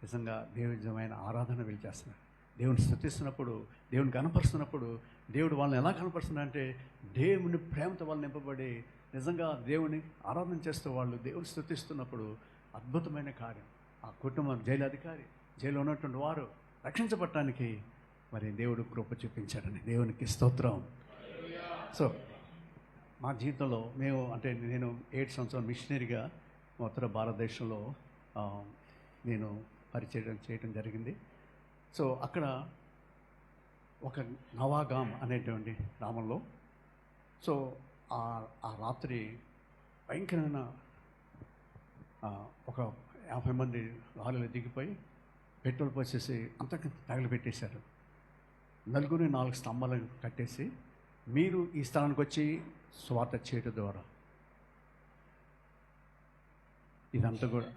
నిజంగా దేవునిజమైన ఆరాధన వీళ్ళు చేస్తున్నారు. దేవుని స్తుతిస్తున్నప్పుడు, దేవుని కనపరుస్తున్నప్పుడు, దేవుడు వాళ్ళని ఎలా కనపరుస్తున్నా అంటే దేవుని ప్రేమతో వాళ్ళు నింపబడి నిజంగా దేవుని ఆరాధన చేస్తూ వాళ్ళు దేవుని స్తుతిస్తున్నప్పుడు అద్భుతమైన కార్యం. ఆ కుటుంబం జైలు ఉన్నటువంటి వారు రక్షించబడటానికి మరి దేవుడు కృప చూపించాడని దేవునికి స్తోత్రం. సో మా జీవితంలో నేను 7 సంవత్సరాలు మిషనరీగా ఉత్తర భారతదేశంలో నేను పరిచయం చేయడం జరిగింది. సో అక్కడ ఒక నవాగాం అనేటువంటి గ్రామంలో సో ఆ రాత్రి భయంకరమైన ఒక 50 మంది లారీలు దిగిపోయి పెట్రోల్ పోసేసి అంతా తగిలిపెట్టేశారు. 4 స్తంభాలను కట్టేసి మీరు ఈ స్థలానికి వచ్చి స్వార్థ చేయడం ద్వారా ఇదంతా కూడా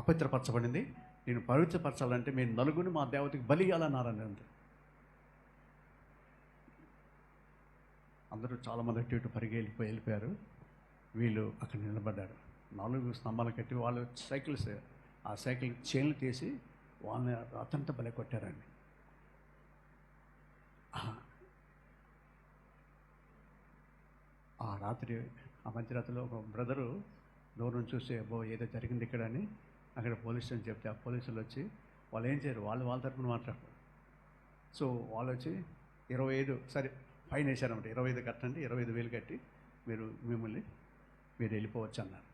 అపవిత్రపరచబడింది. నేను పవిత్రపరచాలంటే మీరు 4 మా దేవతకి బలి ఇవ్వాలన్నారని అందరూ చాలామంది అటు ఇటు వెళ్ళిపోయారు. వీళ్ళు అక్కడ నిలబడ్డారు. 4 స్తంభాలు కట్టి వాళ్ళు ఆ సైకిల్ చైన్లు తీసి వాళ్ళని అతంతా బలి కొట్టారండి. ఆ రాత్రి ఆ మధ్యరాత్రిలో ఒక బ్రదరు దూరం చూసి అబ్బో ఏదో జరిగింది ఇక్కడ అని అక్కడ పోలీస్ స్టేషన్ చెప్తే ఆ పోలీసులు వచ్చి వాళ్ళు ఏం చేయరు, వాళ్ళ తరఫున మాట్లాడతారు. సో వాళ్ళు వచ్చి 25 సరే ఫైన్ వేశారన్నమాట. 25 కట్టండి, 25,000 కట్టి మీరు వెళ్ళిపోవచ్చు అన్నారు.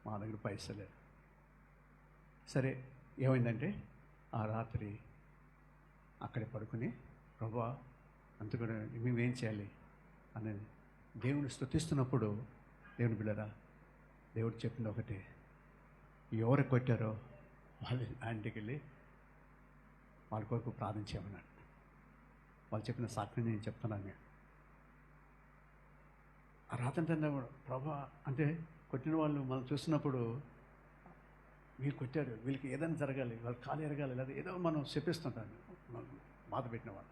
మా దగ్గర పైసలు లేదు. సరే ఏమైందంటే ఆ రాత్రి అక్కడే పడుకుని ప్రభువా అందుకని మేమేం చేయాలి అనేది దేవుని స్తుతిస్తున్నప్పుడు దేవుని బిడ్డరా దేవుడు చెప్పింది ఒకటి, ఎవరు కొట్టారో వాళ్ళ ఇంటికి వెళ్ళి వాళ్ళ కొరకు ప్రార్థించామన్నాడు. వాళ్ళు చెప్పిన సాక్షి నేను చెప్తున్నాను. ఆ రాత్రి ప్రభా అంటే కొట్టిన వాళ్ళు మనం చూసినప్పుడు వీళ్ళు కొట్టారు, వీళ్ళకి ఏదైనా జరగాలి, వాళ్ళు కాలు ఎరగాలి, లేదా ఏదో మనం చెప్పిస్తుంటాం బాధ పెట్టిన వాళ్ళు.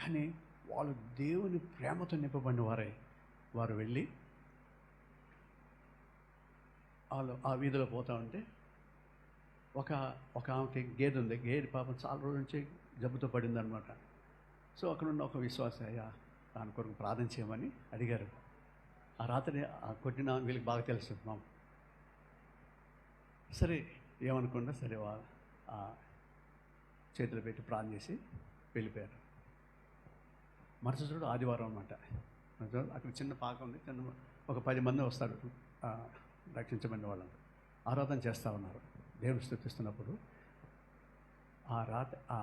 కానీ వాళ్ళు దేవుని ప్రేమతో నింపబడిన వారు వెళ్ళి వాళ్ళు ఆ వీధిలో పోతూ ఉంటే ఒక ఆమెకి గేదె ఉంది. గేదె పాపం చాలా రోజుల నుంచి జబ్బుతో పడింది అనమాట. సో అక్కడున్న ఒక విశ్వాస అయ్యా దాని కొరకు ప్రార్థన చేయమని అడిగారు. ఆ రాత్రి ఆ కొట్టిన వీళ్ళకి బాగా తెలుసు మామ. సరే ఏమనుకుండా సరే చేతులు పెట్టి ప్రార్థన చేసి వెళ్ళిపోయారు. మరుసటి రోజు ఆదివారం అన్నమాట. అక్కడ చిన్న పాక ఉంది, చిన్న ఒక 10 మంది వస్తారు రక్షించబడిన వాళ్ళంతా. ఆరాధన చేస్తూ ఉన్నారు, దేవుని స్తుతిస్తున్నప్పుడు ఆ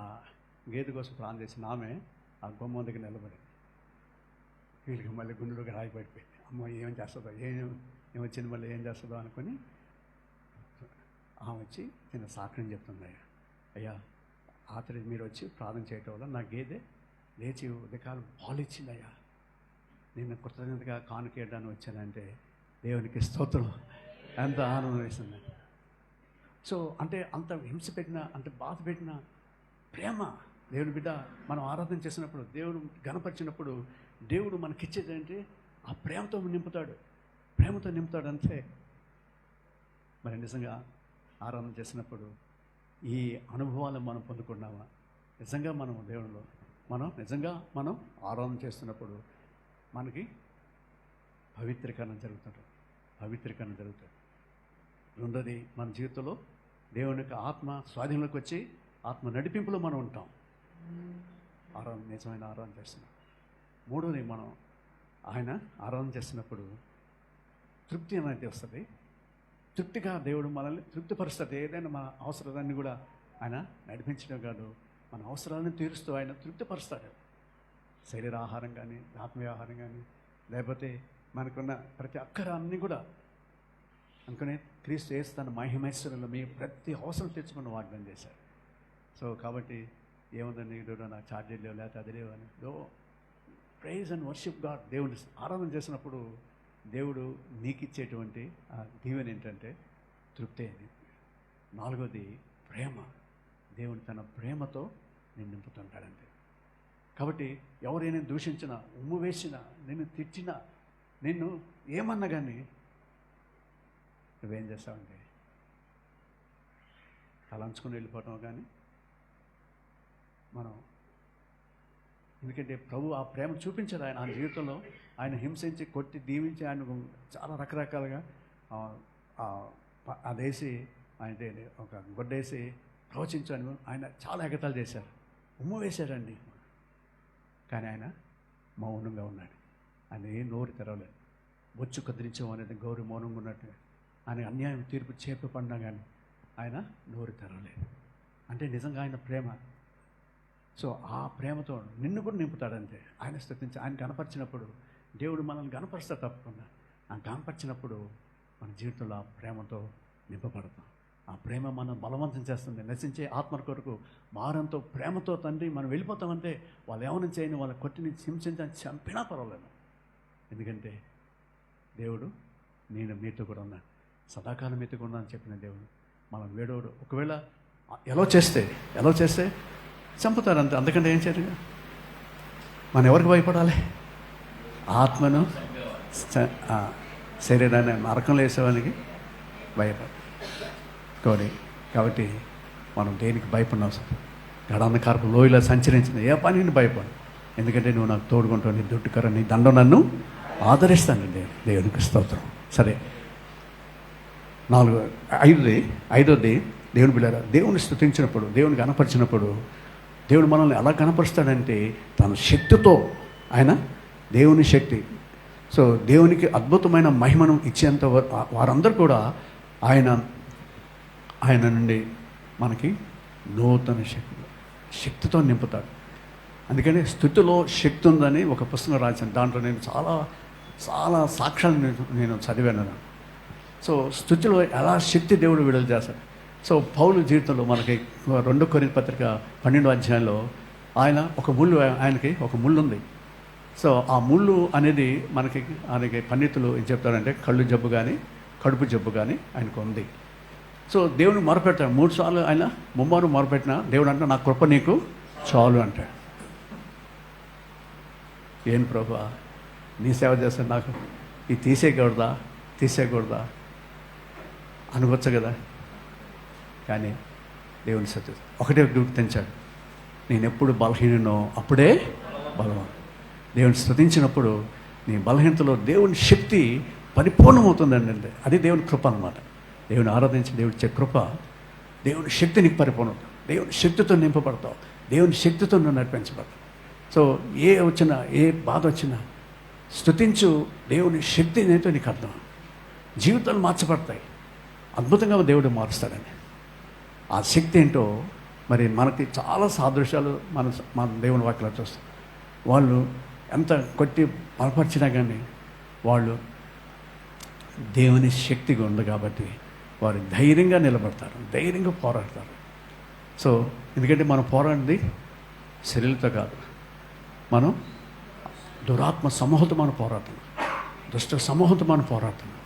గేదె కోసం ప్రాణం చేసిన ఆమె ఆ గుమ్మం దగ్గర నిలబడింది. వీళ్ళకి మళ్ళీ గుండెలోకి రాయి పడిపోయింది. అమ్మ ఏం చేస్తుందో, ఏమొచ్చింది మళ్ళీ ఏం చేస్తుందో అనుకొని ఆమె వచ్చి నేను సాక్షిని చెప్తుంది, అయ్యా ఆతడి మీరు వచ్చి ప్రార్థన చేయటం వల్ల నా గేదె లేచి ఉదయకాలం పాలు ఇచ్చిందయ్యా, నేను కృతజ్ఞతగా కానుకేయడానికి వచ్చానంటే దేవునికి స్తోత్రం. ఎంత ఆనందం వేస్తుంది. సో అంటే అంత హింస పెట్టిన, అంటే బాధ పెట్టిన ప్రేమ దేవుని బిడ్డ మనం ఆరాధన చేసినప్పుడు, దేవుడు గణపరిచినప్పుడు దేవుడు మనకిచ్చేది అంటే ఆ ప్రేమతో నింపుతాడు, ప్రేమతో నింపుతాడు అంతే. మరి నిజంగా ఆరాధన చేసినప్పుడు ఈ అనుభవాలను మనం పొందుకున్నామా? నిజంగా మనం దేవునిలో మనం ఆరాధన చేస్తున్నప్పుడు మనకి పవిత్రీకరణ జరుగుతుంది. రెండోది, మన జీవితంలో దేవుని యొక్క ఆత్మ స్వాధీనంలోకి వచ్చి ఆత్మ నడిపింపులో మనం ఉంటాం. నిజమైన ఆరాధన చేస్తున్నాం. మూడోది, మనం ఆయన ఆరాధన చేస్తున్నప్పుడు తృప్తి అనేది వస్తుంది. తృప్తిగా దేవుడు మనల్ని తృప్తిపరుస్తుంది. ఏదైనా మన అవసరాలన్నీ కూడా ఆయన నడిపించడం కాదు, మన అవసరాలను తీరుస్తూ ఆయన తృప్తిపరుస్తాడు. శరీర ఆహారం కానీ, ఆత్మీయ ఆహారం కానీ, లేకపోతే మనకున్న ప్రతి అక్కరాన్ని కూడా అనుకునే క్రీస్తు యేసు తన మహిమేశ్వరంలో మీ ప్రతి అవసరం తెచ్చుకుని వాగ్దానం చేశారు. సో కాబట్టి ఏముందండి, ఈరోజు నాకు ఛార్జీలు లేవు, లేకపోతే అది లేవు అని ప్రైజ్ అండ్ వర్షిప్ గాడ్. దేవుని ఆరాధన చేసినప్పుడు దేవుడు నీకు ఇచ్చేటువంటి ఆ దీవెన ఏంటంటే తృప్తి. అది నాలుగోది ప్రేమ. దేవుడు తన ప్రేమతో నేను నింపుతుంటాడంతే. కాబట్టి ఎవరైనా దూషించినా, ఉమ్ము వేసినా, నిన్ను తిట్టినా, నిన్ను ఏమన్నా కానీ నువ్వేం చేస్తావంటే తలంచుకుని వెళ్ళిపోవటం. కానీ మనం ఎందుకంటే ప్రభు ఆ ప్రేమ చూపించాడు. ఆయన జీవితంలో ఆయన హింసించి, కొట్టి, దీవించి, ఆయన చాలా రకరకాలుగా అదేసి అంటే ఒక గొడ్డేసి ప్రవచించాను. ఆయన చాలా ఎగతాలు చేశారు, ఉమ్ము వేశారండి. కానీ ఆయన మౌనంగా ఉన్నాడు. ఆయన ఏం నోరు తెరవలేదు. బొచ్చు కదిలించం అనేది గౌరవ మౌనంగా ఉన్నట్టు. ఆయన అన్యాయం తీర్పు చేపడినా కానీ ఆయన నోరు తెరవలేదు. అంటే నిజంగా ఆయన ప్రేమ. సో ఆ ప్రేమతో నిన్ను కూడా నింపుతాడంతే. ఆయన స్తుతించి ఆయన కనపరిచినప్పుడు దేవుడు మనల్ని కనపరుస్తాడు. తప్పకుండా ఆ కనపరిచినప్పుడు మన జీవితంలో ఆ ప్రేమతో నింపబడతాం. ఆ ప్రేమ మనం బలవంతం చేస్తుంది. నశించే ఆత్మ కొరకు భారంతో, ప్రేమతో తండ్రి మనం వెళ్ళిపోతామంటే వాళ్ళు ఏమైనా చేయని, వాళ్ళ కొట్టిని హింసించని చంపినా పర్వాలేదు. ఎందుకంటే దేవుడు నేను మీతో కూడా ఉన్నాను, సదాకాలం మీతో కూడా అని చెప్పిన దేవుడు మనం వేడోడు. ఒకవేళ ఎలా చేస్తే చంపుతారు అంతే. అందుకంటే ఏం చేయరు. మనం ఎవరికి భయపడాలి? ఆత్మను, శరీరాన్ని నరకంలో వేసేవానికి భయపడాలి. కాబట్టి మనం దేనికి భయపడిన అవసరం? గడాంధకారపు లోయలో సంచరించిన ఏ పనిని భయపడు. ఎందుకంటే నువ్వు నాకు తోడుకుంటావు, నీ దుడ్డుకర, నీ దండం నన్ను ఆదరిస్తాను. దేవునికి స్తోత్రం. సరే, ఐదోది దేవుని బిడ్డలారా, దేవుని స్తుతించినప్పుడు, దేవుని కనపరిచినప్పుడు దేవుడు మనల్ని ఎలా కనపరుస్తాడంటే తన శక్తితో. ఆయన దేవుని శక్తి. సో దేవునికి అద్భుతమైన మహిమను ఇచ్చేంత వారందరూ కూడా ఆయన నుండి మనకి నూతన శక్తితో నింపుతాడు. అందుకని స్తుతిలో శక్తి ఉందని ఒక పుస్తకం రాశాను. దాంట్లో నేను చాలా చాలా సాక్ష్యాలు నేను చదివాను. సో స్తుతిలో ఎలా శక్తి దేవుడు విడుదల చేస్తాడు. సో పౌలు జీవితంలో మనకి 2 కొరింథీ పత్రిక 12వ అధ్యాయంలో ఆయనకి ఒక ముళ్ళు ఉంది. సో ఆ ముళ్ళు అనేది ఆయనకి పండితులు ఏం చెప్తారంటే కళ్ళు జబ్బు కానీ, కడుపు జబ్బు కానీ ఆయనకు ఉంది. సో దేవుని మొరపెట్టాడు 3 సార్లు. ఆయన ముమ్మారు మొరపెట్టినా దేవుడు అంటే నా కృప నీకు చాలు అంటాడు. ఏం ప్రభువా, నీ సేవ చేస్తాను, నాకు ఇది తీసేయకూడదా అనుకోవచ్చు కదా. కానీ దేవుని సత్యం ఒకటే గుర్తించాడు, నేను ఎప్పుడు బలహీనో అప్పుడే బలవాన్. దేవుని స్తుతించినప్పుడు నీ బలహీనతలో దేవుని శక్తి పరిపూర్ణమవుతుందండి. అది దేవుని కృప అన్నమాట. దేవుని ఆరాధించి దేవుడి ఇచ్చే కృప, దేవుని శక్తి నీకు పరిపూర్ణం. దేవుని శక్తితో నింపబడతావు, దేవుని శక్తితో నువ్వు నడిపించబడతావు. సో ఏ వచ్చినా, ఏ బాధ వచ్చినా స్తుతించు, దేవుని శక్తి ఏంటో నీకు అర్థం. జీవితాలు మార్చబడతాయి, అద్భుతంగా దేవుడు మారుస్తాడని. ఆ శక్తి ఏంటో మరి మనకి చాలా సాదృశ్యాలు మన దేవుని వాక్యాలు చూస్తాం. వాళ్ళు ఎంత కొట్టి బలపరిచినా కానీ వాళ్ళు దేవుని శక్తిగా ఉంది కాబట్టి వారు ధైర్యంగా నిలబడతారు, ధైర్యంగా పోరాడతారు. సో ఎందుకంటే మనం పోరాడింది శరీరంతో కాదు, మనం దురాత్మ సమూహంతో మనం పోరాడుతున్నాం, దుష్ట సమూహంతో మనం పోరాడుతున్నాం.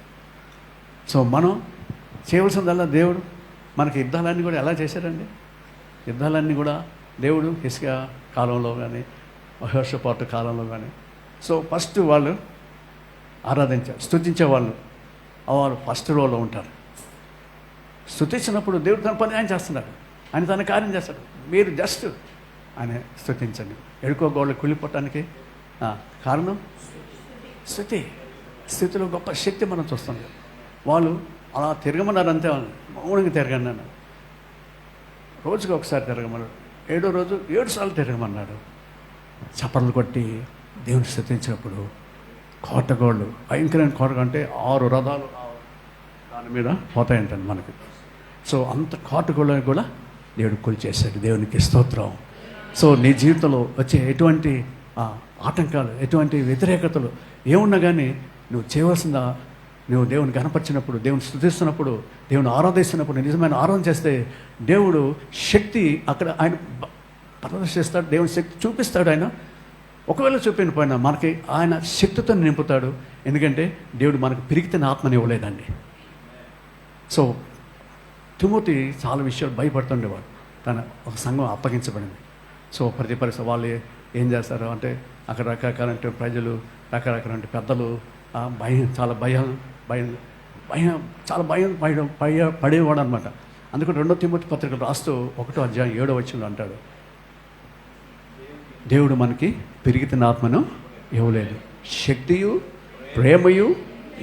సో మనం చేయవలసిందల్లా దేవుడు మనకి యుద్ధాలన్నీ కూడా ఎలా చేశారండి? యుద్ధాలన్నీ కూడా దేవుడు హిస్కియా కాలంలో కానీ యెహోషాపాతు కాలంలో కానీ సో ఫస్ట్ వాళ్ళు ఆరాధించారు, స్తుతించేవాళ్ళు వారు ఫస్ట్ రోలో ఉంటారు. స్తుతించినప్పుడు దేవుడు తన పని ఆయన చేస్తున్నాడు, ఆయన తన కార్యం చేస్తాడు. మీరు జస్ట్ ఆయన స్తుతించండి. ఎడుకోగోళ్ళు కుళ్ళిపోవటానికి కారణం స్థుతి. స్థితిలో గొప్ప శక్తి మనం చూస్తాం. వాళ్ళు అలా తిరగమన్నారు అంతే, వాళ్ళు మౌనంగా తిరగండి అన్నారు. రోజుకి ఒకసారి తిరగమన్నాడు, 7వ రోజు 7 సార్లు తిరగమన్నాడు. చప్పట్లు కొట్టి దేవుని స్తుతించినప్పుడు కోటగోళ్ళు, భయంకరమైన కోట అంటే 6 రథాలు దాని మీద పోతాయంటండి మనకి. సో అంత కోటగోళ్ళని కూడా దేవుడు కొలిచేశాడు. దేవునికి స్తోత్రం. సో నీ జీవితంలో వచ్చే ఎటువంటి ఆటంకాలు, ఎటువంటి వ్యతిరేకతలు ఏమున్నా కానీ నువ్వు చేయవలసిందా, నువ్వు దేవుని కనపరిచినప్పుడు, దేవుని స్తుతిస్తున్నప్పుడు, దేవుని ఆరాధిస్తున్నప్పుడు, నిజమైన ఆరాధన చేస్తే దేవుడు శక్తి అక్కడ ఆయన ప్రదర్శిస్తాడు, దేవుని శక్తి చూపిస్తాడు. ఆయన ఒకవేళ చూపిన పోయినా మనకి ఆయన శక్తితో నింపుతాడు. ఎందుకంటే దేవుడు మనకు పిరిగితే ఆత్మని ఇవ్వలేదండి. సో తిమోతి చాలా విషయాలు భయపడుతుండేవాడు. తన ఒక సంఘం అప్పగించబడింది. సో ప్రతి పరిస్థితి వాళ్ళు ఏం చేస్తారు అంటే అక్కడ రకరకాల ప్రజలు, రకరకాల పెద్దలు చాలా భయం పడేవాడు అనమాట. అందుకని 2వ తిమోతి పత్రిక రాస్తూ 1వ అధ్యాయం 7వ వచనంలో అంటాడు, దేవుడు మనకి పిరిగిన ఆత్మను ఇవ్వలేదు, శక్తియు ప్రేమయు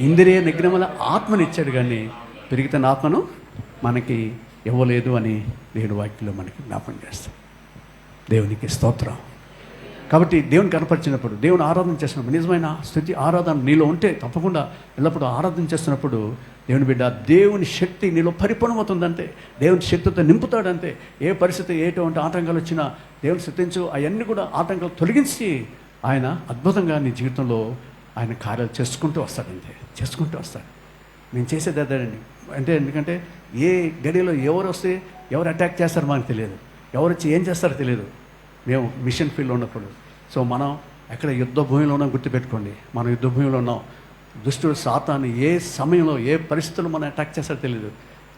ఇంద్రియ నిగ్రహముల ఆత్మనిచ్చాడు, కానీ పిరిగిన ఆత్మను మనకి ఇవ్వలేదు అని దేవుని వాక్యంలో మనకి జ్ఞాపకం చేస్తాం. దేవునికి స్తోత్రం. కాబట్టి దేవుని కనపరిచినప్పుడు, దేవుని ఆరాధన చేసినప్పుడు, నిజమైన స్థితి ఆరాధన నీలో ఉంటే తప్పకుండా ఎల్లప్పుడూ ఆరాధన చేస్తున్నప్పుడు దేవుని బిడ్డ దేవుని శక్తి నీలో పరిపూర్ణమవుతుందంటే, దేవుని శక్తితో నింపుతాడంటే, ఏ పరిస్థితి ఎటువంటి ఆటంకాలు వచ్చినా దేవుని స్థుతించు, అవన్నీ కూడా ఆటంకాలు తొలగించి ఆయన అద్భుతంగా నీ జీవితంలో ఆయన కార్యాలు చేసుకుంటూ వస్తాడు. నేను చేసేది అదేనండి. అంటే ఎందుకంటే ఏ గడిలో ఎవరు వస్తే ఎవరు అటాక్ చేస్తారో మనకు తెలియదు, ఎవరు వచ్చి ఏం చేస్తారో తెలియదు. మేము మిషన్ ఫీల్డ్లో ఉన్నప్పుడు సో మనం ఎక్కడ యుద్ధ భూమిలో ఉన్నాం గుర్తుపెట్టుకోండి. మనం యుద్ధ భూమిలో ఉన్నాం. దుష్టుడు సాతాను ఏ సమయంలో ఏ పరిస్థితుల్లో మనం అటాక్ చేస్తారో తెలియదు.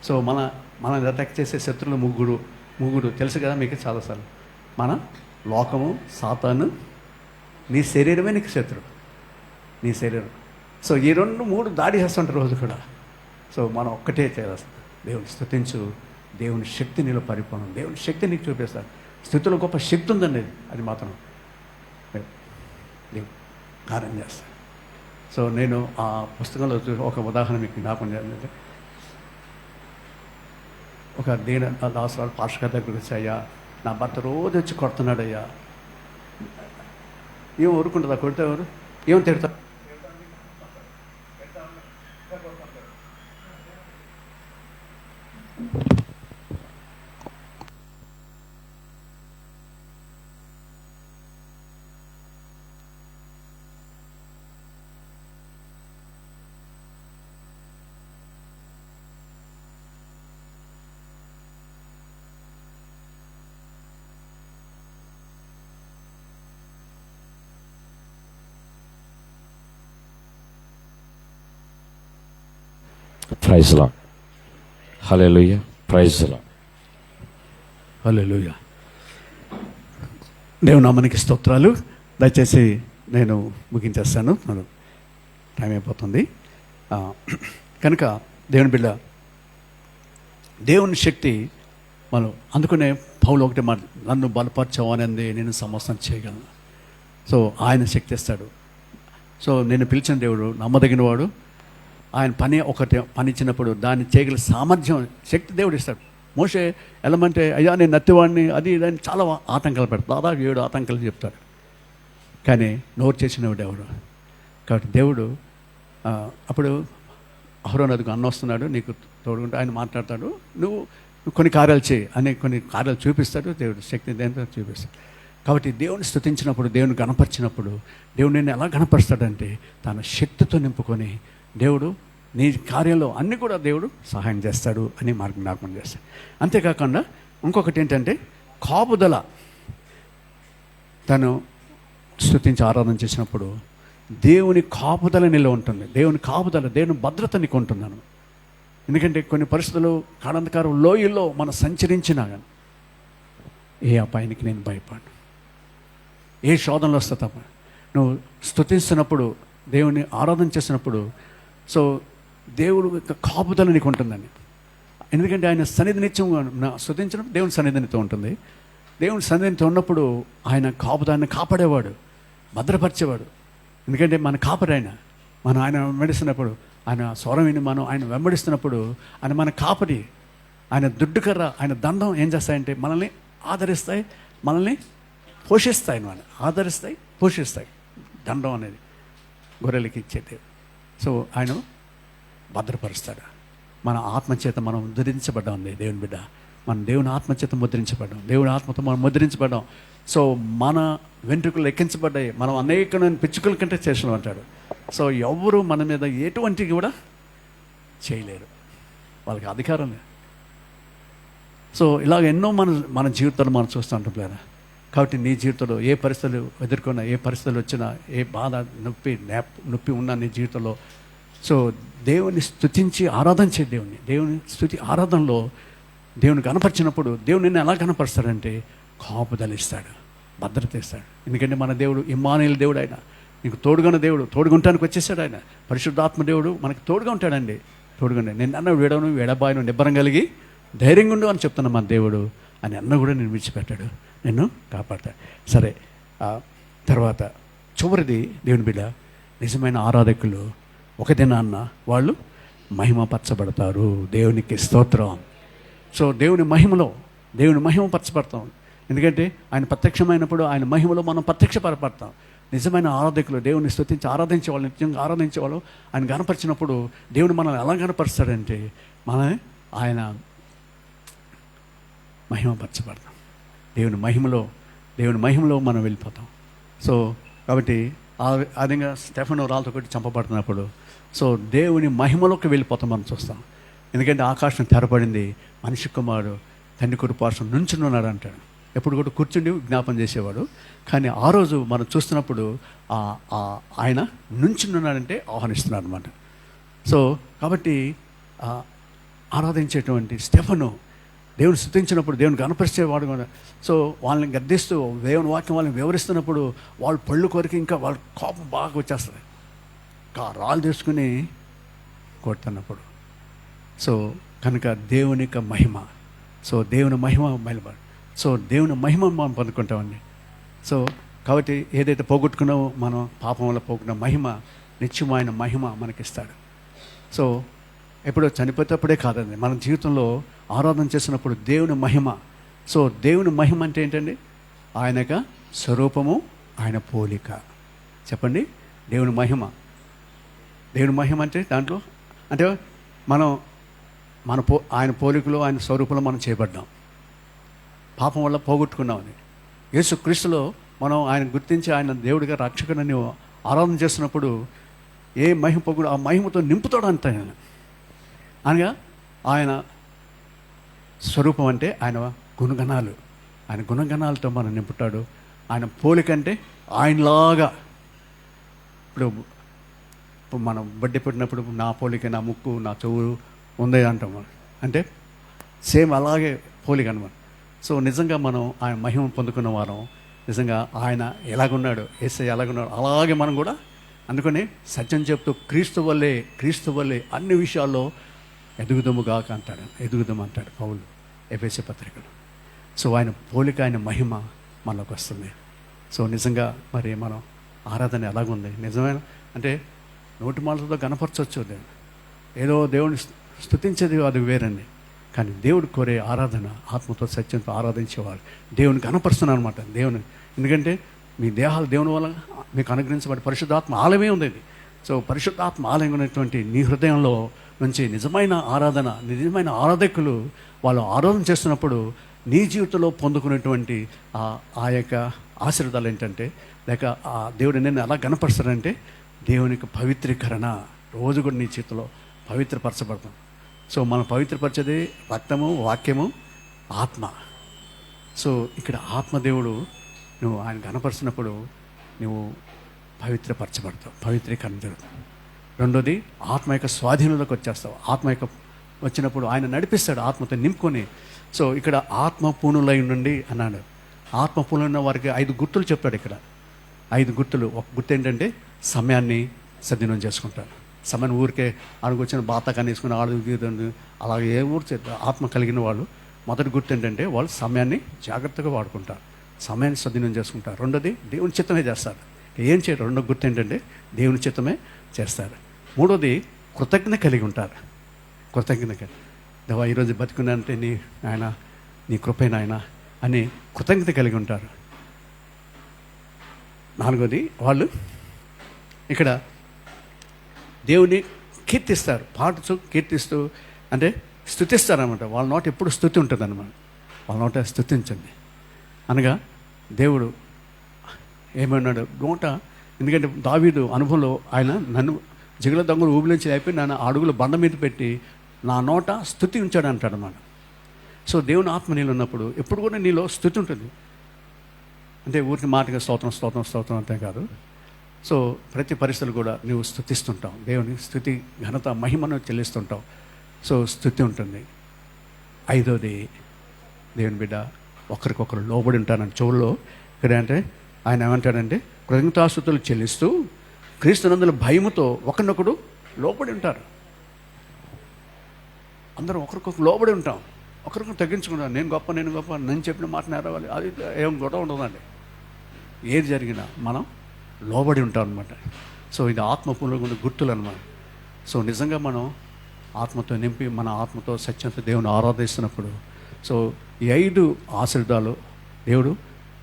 సో మన అటాక్ చేసే శత్రువులు ముగ్గురు తెలుసు కదా మీకు చాలాసార్లు. మన లోకము, సాతాను, నీ శరీరమే నీకు శత్రువు, నీ శరీరం. సో ఈ 2-3 దాడి చేస్తుంటారు రోజు కూడా. సో మనం ఒక్కటే చేయాల్సి, దేవుని స్తుతించు, దేవుని శక్తి నీలో పరిపూర్ణం, దేవుని శక్తి నీకు చూపిస్తాడు. స్థితిలో గొప్ప శక్తి ఉందండి, అది మాత్రం కార్యం చేస్తాను. సో నేను ఆ పుస్తకంలో ఒక ఉదాహరణ మీకు జ్ఞాపకం చేయాలంటే, ఒక దాసరాలు పాస్టర్ దగ్గరికి వచ్చి, అయ్యా నా భర్త రోజు వచ్చి కొడుతున్నాడయ్యా. ఏం ఊరుకుంటుందా? కొడితే ఎవరు ఏం తిడతారు? Praise lord. Hallelujah. Praise lord. Hallelujah. దేవుని నామానికి స్తోత్రాలు. దయచేసి నేను ముగించేస్తాను, మనం టైం అయిపోతుంది కనుక. దేవుని బిడ్డ, దేవుని శక్తి మనం అందుకునే పౌలు ఒకటి మాట, నన్ను బలపరచవు అనేది నేను సమస్తం చేయగలను. సో ఆయన శక్తి ఇస్తాడు. సో నేను పిలిచిన దేవుడు నమ్మదగిన వాడు. ఆయన పని ఇచ్చినప్పుడు దాన్ని చేయగల సామర్థ్యం, శక్తి దేవుడు ఇస్తాడు. మోషే వెళ్ళమంటే అయ్యా నేను నత్తివాడిని అది ఇదని చాలా ఆటంకాలు పెడతాడు. దాదాపు 7 ఆటంకాలు చెప్తాడు. కానీ నోరు చేసినవాడు ఎవడు? కాబట్టి దేవుడు అప్పుడు అహరోను అదిగో అన్న వస్తున్నాడు నీకు తోడుకుంటే ఆయన మాట్లాడతాడు, నువ్వు కొన్ని కార్యాలు చేయి అని కొన్ని కార్యాలు చూపిస్తాడు దేవుడు. శక్తి దేంతో చూపిస్తాడు. కాబట్టి దేవుని స్తుతించినప్పుడు, దేవుని గణపరిచినప్పుడు దేవుడు నిన్ను ఎలా గణపరుస్తాడంటే తన శక్తితో నింపుకొని దేవుడు నీ కార్యంలో అన్నీ కూడా దేవుడు సహాయం చేస్తాడు అని మనకు జ్ఞాపకం చేస్తాడు. అంతేకాకుండా ఇంకొకటి ఏంటంటే కాపుదల. తను స్తుతించి ఆరాధన చేసినప్పుడు దేవుని కాపుదల నిల ఉంటుంది. దేవుని కాపుదల, దేవుని భద్రత నీకు ఉంటున్నాను. ఎందుకంటే కొన్ని పరిస్థితులు కాడంధకారం లోయల్లో మనం సంచరించినా కానీ ఏ అపాయానికి నేను భయపడను. ఏ శోధనలు వస్తా తప్ప నువ్వు స్తుతిస్తున్నప్పుడు, దేవుని ఆరాధన చేసినప్పుడు సో దేవుడు యొక్క కాపుదల నీకు ఉంటుందండి. ఎందుకంటే ఆయన సన్నిధి నిత్యం స్తుతించడం దేవుని సన్నిధినితో ఉంటుంది. దేవుని సన్నిధినితో ఉన్నప్పుడు ఆయన కాపుదాన్ని కాపాడేవాడు, భద్రపరిచేవాడు. ఎందుకంటే మన కాపరి మనం ఆయన వెంబడిస్తున్నప్పుడు, ఆయన స్వరం విని మనం ఆయన వెంబడిస్తున్నప్పుడు ఆయన మన కాపరి. ఆయన దుడ్డుకర్ర, ఆయన దండం ఏం చేస్తాయంటే మనల్ని ఆదరిస్తాయి, మనల్ని పోషిస్తాయి. మనం ఆదరిస్తాయి, పోషిస్తాయి. దండం అనేది గొర్రెలకి ఇచ్చేది. సో ఆయన భద్రపరుస్తాడు. మన ఆత్మచేత మనం ముద్రించబడ్డాం. దేవుని బిడ్డ, మన దేవుని ఆత్మచేత ముద్రించబడ్డాం. దేవుని ఆత్మతో మనం ముద్రించబడ్డాం. సో మన వెంట్రుకలు లెక్కించబడ్డాయి. మనం అనేకమైన పిచ్చుకల కంటే చేసిన అంటాడు. సో ఎవరు మన మీద ఎటువంటివి కూడా చేయలేరు, వాళ్ళకి అధికారం లేదు. సో ఇలాగ ఎన్నో మన జీవితాలు మనం చూస్తూ ఉంటాం లేదా. కాబట్టి నీ జీవితంలో ఏ పరిస్థితులు ఎదుర్కొన్నా, ఏ పరిస్థితులు వచ్చినా, ఏ బాధ నొప్పి ఉన్నా నీ జీవితంలో సో దేవుని స్తుతించి ఆరాధన చేయ. దేవుని స్తుతి ఆరాధనలో దేవుని కనపరిచినప్పుడు దేవుని నిన్ను ఎలా కనపరుస్తాడంటే కాపుదల ఇస్తాడు, భద్రత ఇస్తాడు. ఎందుకంటే మన దేవుడు ఇమ్మానుయేలు దేవుడు. ఆయన నీకు తోడుగున్న దేవుడు, తోడుగుంటానికి వచ్చేసాడు. ఆయన పరిశుద్ధాత్మ దేవుడు మనకి తోడుగా ఉంటాడండి. తోడుగా నేను అన్న వీడను ఎడబాయను నిబ్బరం కలిగి ధైర్యంగా ఉండు అని చెప్తున్నా మన దేవుడు. అని అన్న కూడా నేను విడిచిపెట్టాడు, నిన్ను కాపాడతాడు. సరే, తర్వాత చివరిది దేవుని బిడ్డ, నిజమైన ఆరాధకులు ఒక దినాన్న వాళ్ళు మహిమపరచబడతారు. దేవునికి స్తోత్రం. సో దేవుని మహిమ పరచబడతాం. ఎందుకంటే ఆయన ప్రత్యక్షమైనప్పుడు ఆయన మహిమలో మనం ప్రత్యక్షపరపడతాం. నిజమైన ఆరాధకులు, దేవుని స్తుతించి ఆరాధించేవాళ్ళు, నిత్యంగా ఆరాధించేవాళ్ళు ఆయన గణపరిచినప్పుడు దేవుడు మనల్ని ఎలా గణపరుస్తాడంటే ఆయన మహిమపరచబడతాం. దేవుని మహిమలో మనం వెళ్ళిపోతాం. సో కాబట్టి ఆ విధంగా స్టెఫెను రాళ్ళతో కొట్టి చంపబడుతున్నప్పుడు సో దేవుని మహిమలోకి వెళ్ళిపోతాం మనం చూస్తాం. ఎందుకంటే ఆకాశం తెరపడింది, మనిషి కుమారుడు తండ్రి కుడి పార్శ్వం నుంచున్నాడు అంటాడు. ఎప్పుడు కూడా కూర్చుండి జ్ఞాపం చేసేవాడు. కానీ ఆ రోజు మనం చూస్తున్నప్పుడు ఆయన నుంచున్నాడంటే ఆహ్వానిస్తున్నాడు అనమాట. సో కాబట్టి ఆరాధించేటువంటి స్టెఫెను దేవుని స్తుతించినప్పుడు, దేవుని కనపరిచేవాడు కూడా. సో వాళ్ళని గద్దిస్తూ దేవుని వాక్యం వాళ్ళని వివరిస్తున్నప్పుడు వాళ్ళు పళ్ళు కొరికి ఇంకా వాళ్ళ కోపం బాగా వచ్చేస్తుంది. రాళ్ళు తీసుకుని కొడుతున్నప్పుడు సో కనుక దేవుని యొక్క మహిమ, సో దేవుని మహిమ బయలుపడి, సో దేవుని మహిమ మనం పొందుకుంటామండి. సో కాబట్టి ఏదైతే పోగొట్టుకున్నామో మనం పాపం వల్ల పోగొట్టుకున్న మహిమ, నిత్యమైన మహిమ మనకిస్తాడు. సో ఎప్పుడో చనిపోయేటప్పుడే కాదండి, మన జీవితంలో ఆరాధన చేసినప్పుడు దేవుని మహిమ. సో దేవుని మహిమ అంటే ఏంటండి? ఆయన యొక్క స్వరూపము, ఆయన పోలిక. చెప్పండి, దేవుని మహిమ అంటే దాంట్లో అంటే మనం ఆయన పోలికలో, ఆయన స్వరూపంలో మనం చేయబడ్డాం. పాపం వల్ల పోగొట్టుకున్నామని యేసుక్రీస్తులో మనం ఆయన గుర్తించి ఆయన దేవుడిగా రక్షకుడని ఆరాధన చేస్తున్నప్పుడు ఏ మహిమ పోగొడు ఆ మహిమతో నింపుతాడు అంత. అనగా ఆయన స్వరూపం అంటే ఆయన గుణగణాలు, ఆయన గుణగణాలతో మనం నింపుతాడు. ఆయన పోలిక అంటే ఆయనలాగా. ఇప్పుడు మనం బడ్డీ పెట్టినప్పుడు నా పోలిక, నా ముక్కు, నా చెవు ఉంది అంటాం. అంటే సేమ్ అలాగే పోలిక అనమాట. సో నిజంగా మనం ఆయన మహిమ పొందుకున్న వారం, నిజంగా ఆయన ఎలాగున్నాడు, యేసయ్య ఎలాగున్నాడు అలాగే మనం కూడా అందుకని సత్యం చెప్తూ క్రీస్తు వల్లే అన్ని విషయాల్లో ఎదుగుదముగాక అంటాడు పౌలు ఎఫెసీ పత్రికలో. సో ఆయన పోలిక, ఆయన మహిమ మనలోకి వస్తుంది. సో నిజంగా మరి మనం ఆరాధన ఎలాగుంది? నిజమైన అంటే నోటి మాటలతో కనపరచవచ్చు, ఏదో దేవుని స్తుతించేది అది వేరండి. కానీ దేవుడు కోరే ఆరాధన ఆత్మతో సత్యంతో ఆరాధించేవారు దేవుని కనపరుస్తున్నారు అనమాట. దేవుని, ఎందుకంటే మీ దేహాలు దేవుని వల్ల మీకు అనుగ్రహించబడి పరిశుద్ధాత్మ ఆలయమే ఉంది ఇది. సో పరిశుద్ధాత్మ ఆలయం ఉన్నటువంటి నీ హృదయంలో నుంచి నిజమైన ఆరాధన, నిజమైన ఆరాధకులు వాళ్ళు ఆరాధన చేస్తున్నప్పుడు నీ జీవితంలో పొందుకునేటువంటి ఆ యొక్క ఆశీర్వాదాలు ఏంటంటే, లేక ఆ దేవుడు నేను ఎలా కనపరుస్తాడంటే, దేవునికి పవిత్రీకరణ రోజు కూడా నీ చేతిలో పవిత్రపరచబడతాం. సో మనం పవిత్రపరిచేది రక్తము, వాక్యము, ఆత్మ. సో ఇక్కడ ఆత్మదేవుడు నువ్వు ఆయన కనపరుస్తున్నప్పుడు నువ్వు పవిత్రపరచబడతావు, పవిత్రీకరణ జరుగుతుంది. రెండోది ఆత్మ యొక్క స్వాధీనంలోకి వచ్చేస్తావు. ఆత్మ యొక్క వచ్చినప్పుడు ఆయన నడిపిస్తాడు ఆత్మతో నింపుకొని. సో ఇక్కడ ఆత్మ పూనులై ఉండండి అన్నాడు. ఆత్మ పూనున్న వారికి 5 గుర్తులు చెప్పాడు ఇక్కడ. 5 గుర్తులు. ఒక గుర్తు ఏంటంటే సమయాన్ని సద్వినియోగం చేసుకుంటారు. సమయం ఊరికే ఆడుకొచ్చిన బాత కనేసుకుని ఆడు అలాగే ఏ ఊరు ఆత్మ కలిగిన వాళ్ళు మొదటి గుర్తు ఏంటంటే వాళ్ళు సమయాన్ని జాగ్రత్తగా వాడుకుంటారు, సమయాన్ని సద్వినియోగం చేసుకుంటారు. రెండోది దేవుని చిత్తమే చేస్తారు. ఏం చేయరు. రెండో గుర్తు ఏంటంటే దేవుని చిత్తమే చేస్తారు. మూడోది కృతజ్ఞత కలిగి ఉంటారు. కృతజ్ఞత కలిగి దేవా ఈరోజు బతుకున్నానంటే నీ ఆయన, నీ కృపే నాయన అని కృతజ్ఞత కలిగి ఉంటారు. నాలుగోది వాళ్ళు ఇక్కడ దేవుని కీర్తిస్తారు, పాడుతూ కీర్తిస్తూ అంటే స్తుతిస్తారనమాట. వాళ్ళ నోట ఎప్పుడు స్తుతి ఉంటుంది అన్నమాట. వాళ్ళ నోట స్తుతించండి అనగా దేవుడు ఏమన్నాడు నోట. ఎందుకంటే దావీదు అనుభవంలో ఆయన నన్ను జిగుల దొంగలు ఊబిలోంచి అయిపోయి నన్ను అడుగులు బండ మీద పెట్టి నా నోట స్తుతి ఉంచాడు అంటాడు అన్నమాట. సో దేవుని ఆత్మ నీళ్ళు ఉన్నప్పుడు ఎప్పుడు కూడా నీలో స్తుతి ఉంటుంది. అంటే ఊరికి మాటగా స్తోత్రం స్తోత్రం స్తోత్రం అంతే కాదు. సో ప్రతి పరిస్థితులు కూడా నువ్వు స్తుతిస్తుంటావు, దేవుని స్తుతి ఘనత మహిమను చెల్లిస్తుంటావు. సో స్తుతి ఉంటుంది. 5వది దేవుని బిడ్డ ఒకరికొకరు లోబడి ఉంటానని చెవుల్లో ఇక్కడ అంటే ఆయన ఏమంటాడంటే కృతజ్ఞతాస్తుతులు చెల్లిస్తూ క్రీస్తునందుల భయముతో ఒకరినొకడు లోబడి ఉంటారు. అందరం ఒకరికొకరు లోబడి ఉంటాం, ఒకరికొకరు తగ్గించుకుంటాం. నేను గొప్ప నేను చెప్పిన మాట నేరవాలి, అది ఏం గొడవ ఉండదండి. ఏది జరిగినా మనం లోబడి ఉంటాం అనమాట. సో ఇది ఆత్మపూర్వక ఉన్న గుర్తులు అనమాట. సో నిజంగా మనం ఆత్మతో నింపి మన ఆత్మతో సత్యంతో దేవుని ఆరాధిస్తున్నప్పుడు సో ఈ 5 ఆశీర్వాదాలు దేవుడు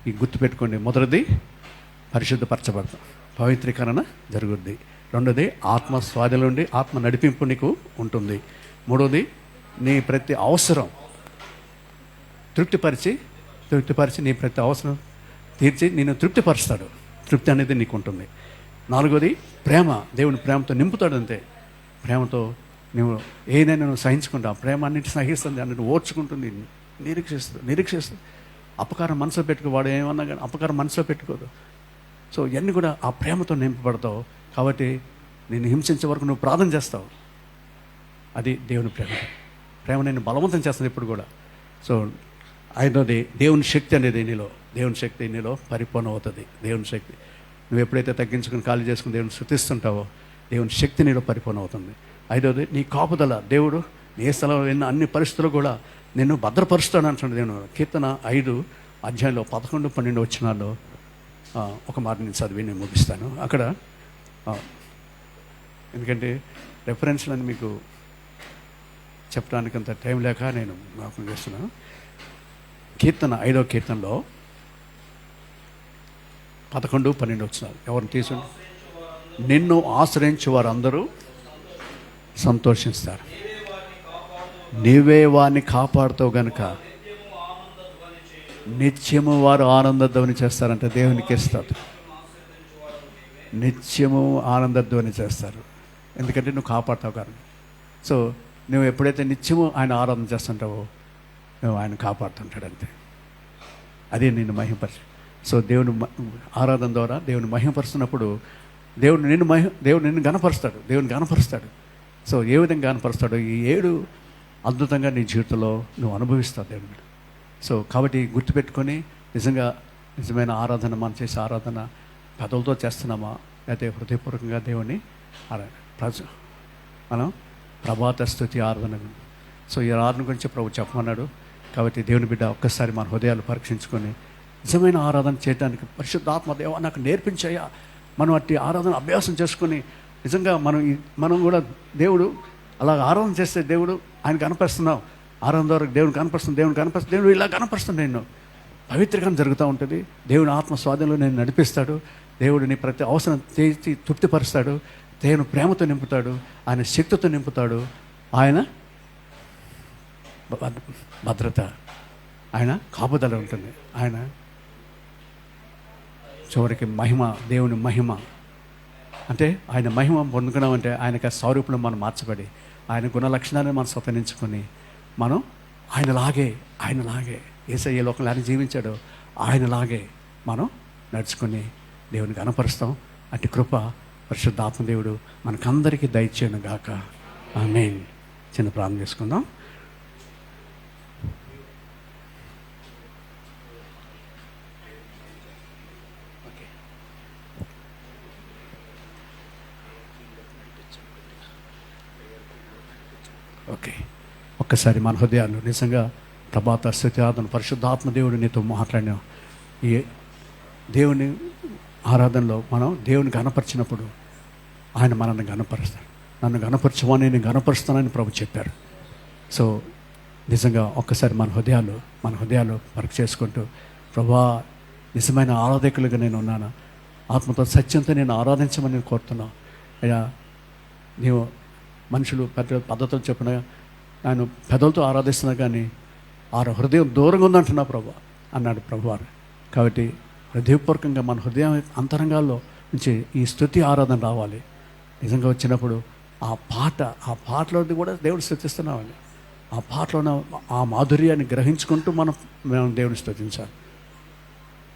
ఈ గుర్తుపెట్టుకోండి. మొదటిది పరిశుద్ధపరచబడతాం, పవిత్రీకరణ జరుగుద్ది. రెండోది ఆత్మ స్వాధీనంలో ఉండి ఆత్మ నడిపింపు నీకు ఉంటుంది. మూడోది నీ ప్రతి అవసరం తృప్తిపరిచి నీ ప్రతి అవసరం తీర్చి నేను తృప్తిపరుస్తాడు. తృప్తి అనేది నీకు ఉంటుంది. 4వది ప్రేమ, దేవుని ప్రేమతో నింపుతాడు. అంతే ప్రేమతో నువ్వు ఏదైనా నువ్వు సహించుకుంటావు. ప్రేమ అన్నిటి సహిస్తుంది, అన్నిటి ఓర్చుకుంటుంది, నిరీక్షిస్తుంది. అపకారం మనసులో పెట్టుకో, వాడు ఏమన్నా కానీ అపకారం మనసులో పెట్టుకోదు. సో ఇవన్నీ కూడా ఆ ప్రేమతో నింపబడతావు. కాబట్టి నేను హింసించే వరకు నువ్వు ప్రార్థన చేస్తావు. అది దేవుని ప్రేమ నేను బలవంతం చేస్తుంది ఇప్పుడు కూడా. సో 5వది దేవుని శక్తి అనేది దేవుని శక్తి నీలో పరిపూర్ణ అవుతుంది. దేవుని శక్తి నువ్వు ఎప్పుడైతే తగ్గించుకుని ఖాళీ చేసుకుని దేవుని శృతిస్తుంటావో దేవుని శక్తి నీలో పరిపూర్ణ అవుతుంది. 5వది నీ కాపుదల. దేవుడు ఏ స్థలంలో ఎన్న అన్ని పరిస్థితులు కూడా నేను భద్రపరుస్తాను అంటున్నాడు దేవుడు. కీర్తన 5:11-12 వచనాల్లో ఒక మాట నేను చదివి నేను ముగిస్తాను. అక్కడ ఎందుకంటే రెఫరెన్స్లను మీకు చెప్పడానికి అంత టైం లేక నేను జ్ఞాపకం చేస్తున్నాను. కీర్తన 5వ కీర్తనలో 11-12 వచనాలు ఎవరిని తీసుకుంటే నిన్ను ఆశ్రయించే వారందరూ సంతోషిస్తారు, నీవే వారిని కాపాడుతావు గనుక నిత్యము వారు ఆనందధ్వని చేస్తారంటే దేవునికి ఇస్తారు. నిత్యము ఆనందధ్వని చేస్తారు ఎందుకంటే నువ్వు కాపాడుతావు కానీ. సో నువ్వు ఎప్పుడైతే నిత్యము ఆయన ఆరాధన చేస్తుంటావో నువ్వు ఆయన కాపాడుతుంటాడు అంతే. అదే నిన్ను మహిమపరచు. సో దేవుని ఆరాధన ద్వారా దేవుని మహిమపరుస్తున్నప్పుడు దేవుడు నిన్ను గణపరుస్తాడు. దేవుని గణపరుస్తాడు. సో ఏ విధంగా గణపరుస్తాడు? ఈ 7 అద్భుతంగా నీ జీవితంలో నువ్వు అనుభవిస్తావు దేవుని. సో కాబట్టి గుర్తుపెట్టుకొని నిజమైన ఆరాధన మనం చేసే ఆరాధన పెదవులతో చేస్తున్నామా లేకపోతే హృదయపూర్వకంగా దేవుని మనం ప్రభాత స్తుతి ఆరాధన. సో ఈ ఆరాధన గురించి ప్రభు చెప్పమన్నాడు. కాబట్టి దేవుని బిడ్డ ఒక్కసారి మన హృదయాలు పరీక్షించుకొని నిజమైన ఆరాధన చేయడానికి పరిశుద్ధాత్మ దేవా నాకు నేర్పించాయా, మనం అట్టి ఆరాధన అభ్యాసం చేసుకొని నిజంగా మనం కూడా దేవుడు అలా ఆరాధన చేస్తే దేవుడు ఆయన కనపరుస్తున్నాం. ఆరాధన ద్వారా దేవుని కనపరుస్తుంది, దేవుడు ఇలా కనపరుస్తుంది. నేను పవిత్రంగా జరుగుతూ ఉంటుంది. దేవుని ఆత్మ స్వాధీనంలో నేను నడిపిస్తాడు. దేవుడు నీ ప్రతి అవసరం తీర్చి తృప్తిపరుస్తాడు. దేవుని ప్రేమతో నింపుతాడు, ఆయన శక్తితో నింపుతాడు, ఆయన భద్రత, ఆయన కాపుదల ఉంటుంది. ఆయన చివరికి మహిమ, దేవుని మహిమ అంటే ఆయన మహిమ పొందుకున్నాం అంటే ఆయనకి స్వరూపంలో మనం మార్చబడి ఆయన గుణ లక్షణాన్ని మనం స్వతరించుకొని మనం ఆయనలాగే యేసయ్య ఏ లోకంలో ఆయన జీవించాడో ఆయనలాగే మనం నడుచుకొని దేవుని కనపరుస్తాం. అట్టి కృప పరిశుద్ధాత్మ దేవుడు మనకందరికీ దయచేయను గాక. ఆమేన్. చిన్న ప్రార్థన చేసుకుందాం. ఓకే, ఒక్కసారి మన హృదయాలు నిజంగా ప్రభాత స్థితి ఆరాధన పరిశుద్ధాత్మ దేవుడు నీతో మాట్లాడినా ఈ దేవుని ఆరాధనలో మనం దేవుని గణపరిచినప్పుడు ఆయన మనల్ని గణపరుస్తాడు. నన్ను గణపరచమని నేను గణపరుస్తానని ప్రభు చెప్పారు. సో నిజంగా ఒక్కసారి మన హృదయాలు పరీక్ష చేసుకుంటూ ప్రభా నిజమైన ఆరాధకులుగా నేను ఉన్నాను, ఆత్మతో సత్యంతో నేను ఆరాధించమని నేను కోరుతున్నాను అయ్యా. నీవు మనుషులు పెద్ద పద్ధతులు చెప్పిన నేను పెదలతో ఆరాధిస్తున్నా కానీ ఆ హృదయం దూరంగా ఉందంటున్నా ప్రభు అన్నాడు ప్రభువారు. కాబట్టి హృదయపూర్వకంగా మన హృదయం అంతరంగాల్లో నుంచి ఈ స్తుతి ఆరాధన రావాలి. నిజంగా వచ్చినప్పుడు ఆ పాటలోది కూడా దేవుడు స్తుతిస్తున్నామని, ఆ పాటలో ఆ మాధుర్యాన్ని గ్రహించుకుంటూ మేము దేవుని స్తుతించాలి.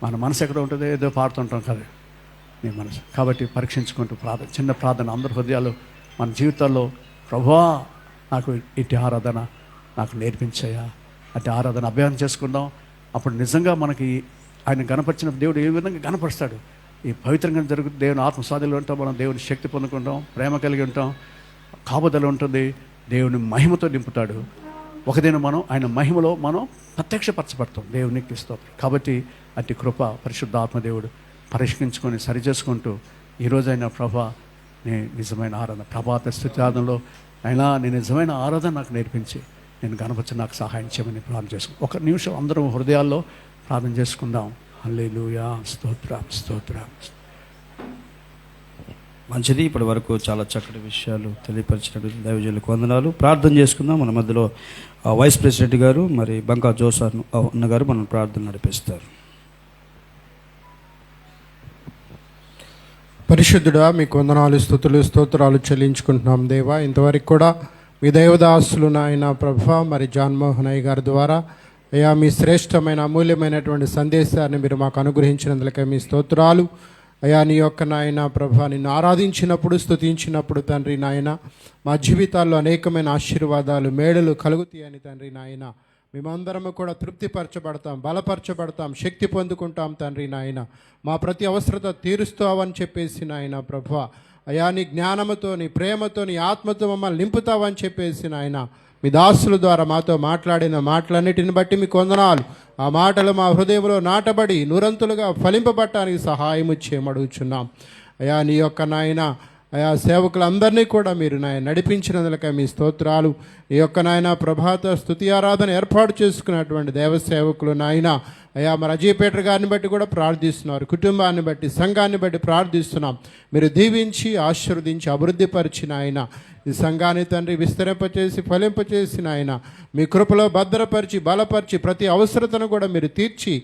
మన మనసు ఎక్కడ ఉంటుందో ఏదో పాడుతుంటాం కదా నీ మనసు. కాబట్టి పరీక్షించుకుంటూ చిన్న ప్రార్థన అందరి హృదయాలు మన జీవితాల్లో ప్రభువా నాకు ఇటు ఆరాధన నాకు నేర్పించాయా అటు ఆరాధన అభ్యాసం చేసుకుందాం. అప్పుడు నిజంగా మనకి ఆయన గణపరిచిన దేవుడు ఏ విధంగా గణపరుస్తాడు. ఈ పవిత్రంగా జరుగుతుంది. దేవుని ఆత్మ స్వాధీనంలో ఉంటాం, మనం దేవుని శక్తి పొందుకుంటాం, ప్రేమ కలిగి ఉంటాం, కాపుదల ఉంటుంది, దేవుని మహిమతో నింపుతాడు. ఒకదైనా మనం ఆయన మహిమలో మనం ప్రత్యక్షపరచబడతాం. దేవునికి స్తోత్రం. కాబట్టి అట్టి కృప పరిశుద్ధ ఆత్మదేవుడు పరిష్కరించుకొని సరిచేసుకుంటూ ఈరోజైనా ప్రభా నీ నిజమైన ఆరాధన ప్రభాత స్థితి ఆరాధనలో అయినా నీ నిజమైన ఆరాధన నాకు నేర్పించి నేను గణపతి నాకు సహాయం చేయమని ప్రార్థన చేసుకుంటాం. ఒక నిమిషం అందరం హృదయాల్లో ప్రార్థన చేసుకుందాం. హల్లెలూయా, స్తోత్రం స్తోత్రం. మంచిది. ఇప్పటి వరకు చాలా చక్కటి విషయాలు తెలియపరిచినటువంటి దైవజనులకు వందనాలు. ప్రార్థన చేసుకుందాం. మన మధ్యలో వైస్ ప్రెసిడెంట్ గారు మరి బంకా జోసర్ అన్న గారు మనం ప్రార్థన నడిపిస్తారు. పరిశుద్ధుడా మీకు వందనాలు, స్తుతులు, స్తోత్రాలు చెల్లించుకుంటున్నాం దేవా. ఇంతవరకు కూడా మీ దైవదాసులు నాయన ప్రభ మరి జాన్మోహన్ అయ్య గారి ద్వారా అయ్యా మీ శ్రేష్టమైన అమూల్యమైనటువంటి సందేశాన్ని మీరు మాకు అనుగ్రహించినందులకే మీ స్తోత్రాలు అయ్యా. నీ యొక్క నాయన ప్రభ నిన్ను ఆరాధించినప్పుడు స్తుతించినప్పుడు తండ్రి నాయన మా జీవితాల్లో అనేకమైన ఆశీర్వాదాలు మేడలు కలుగుతాయని తండ్రి నాయన మేమందరము కూడా తృప్తిపరచబడతాం, బలపరచబడతాం, శక్తి పొందుకుంటాం తండ్రి నాయన. మా ప్రతి అవసరత తీరుస్తావని చెప్పేసి నాయన ప్రభా అయా నీ జ్ఞానముతో నీ ప్రేమతో నీ ఆత్మతో మమ్మల్ని నింపుతావని చెప్పేసి నాయన మీ దాసుల ద్వారా మాతో మాట్లాడిన మాటలన్నిటిని బట్టి మీకు వందనాలు. ఆ మాటలు మా హృదయంలో నాటబడి నురంతులుగా ఫలింపబట్టడానికి సహాయం చేయమడుగుచున్నాం అయా. నీ యొక్క నాయన అయా సేవకులందరినీ కూడా మీరు నాయన నడిపించినందులకై మీ స్తోత్రాలు. ఈ యొక్క నాయన ప్రభాత స్తుతి ఆరాధన ఏర్పాటు చేసుకున్నటువంటి దేవ సేవకులు నాయన అయా మరి అజయపేట గారిని బట్టి కూడా ప్రార్థిస్తున్నారు, కుటుంబాన్ని బట్టి సంఘాన్ని బట్టి ప్రార్థిస్తున్నాం. మీరు దీవించి ఆశీర్వదించి అభివృద్ధిపరిచిన ఆయన ఈ సంఘాన్ని తండ్రి విస్తరింపచేసి ఫలింపచేసిన ఆయన మీ కృపలో భద్రపరిచి బలపరిచి ప్రతి అవసరతను కూడా మీరు తీర్చి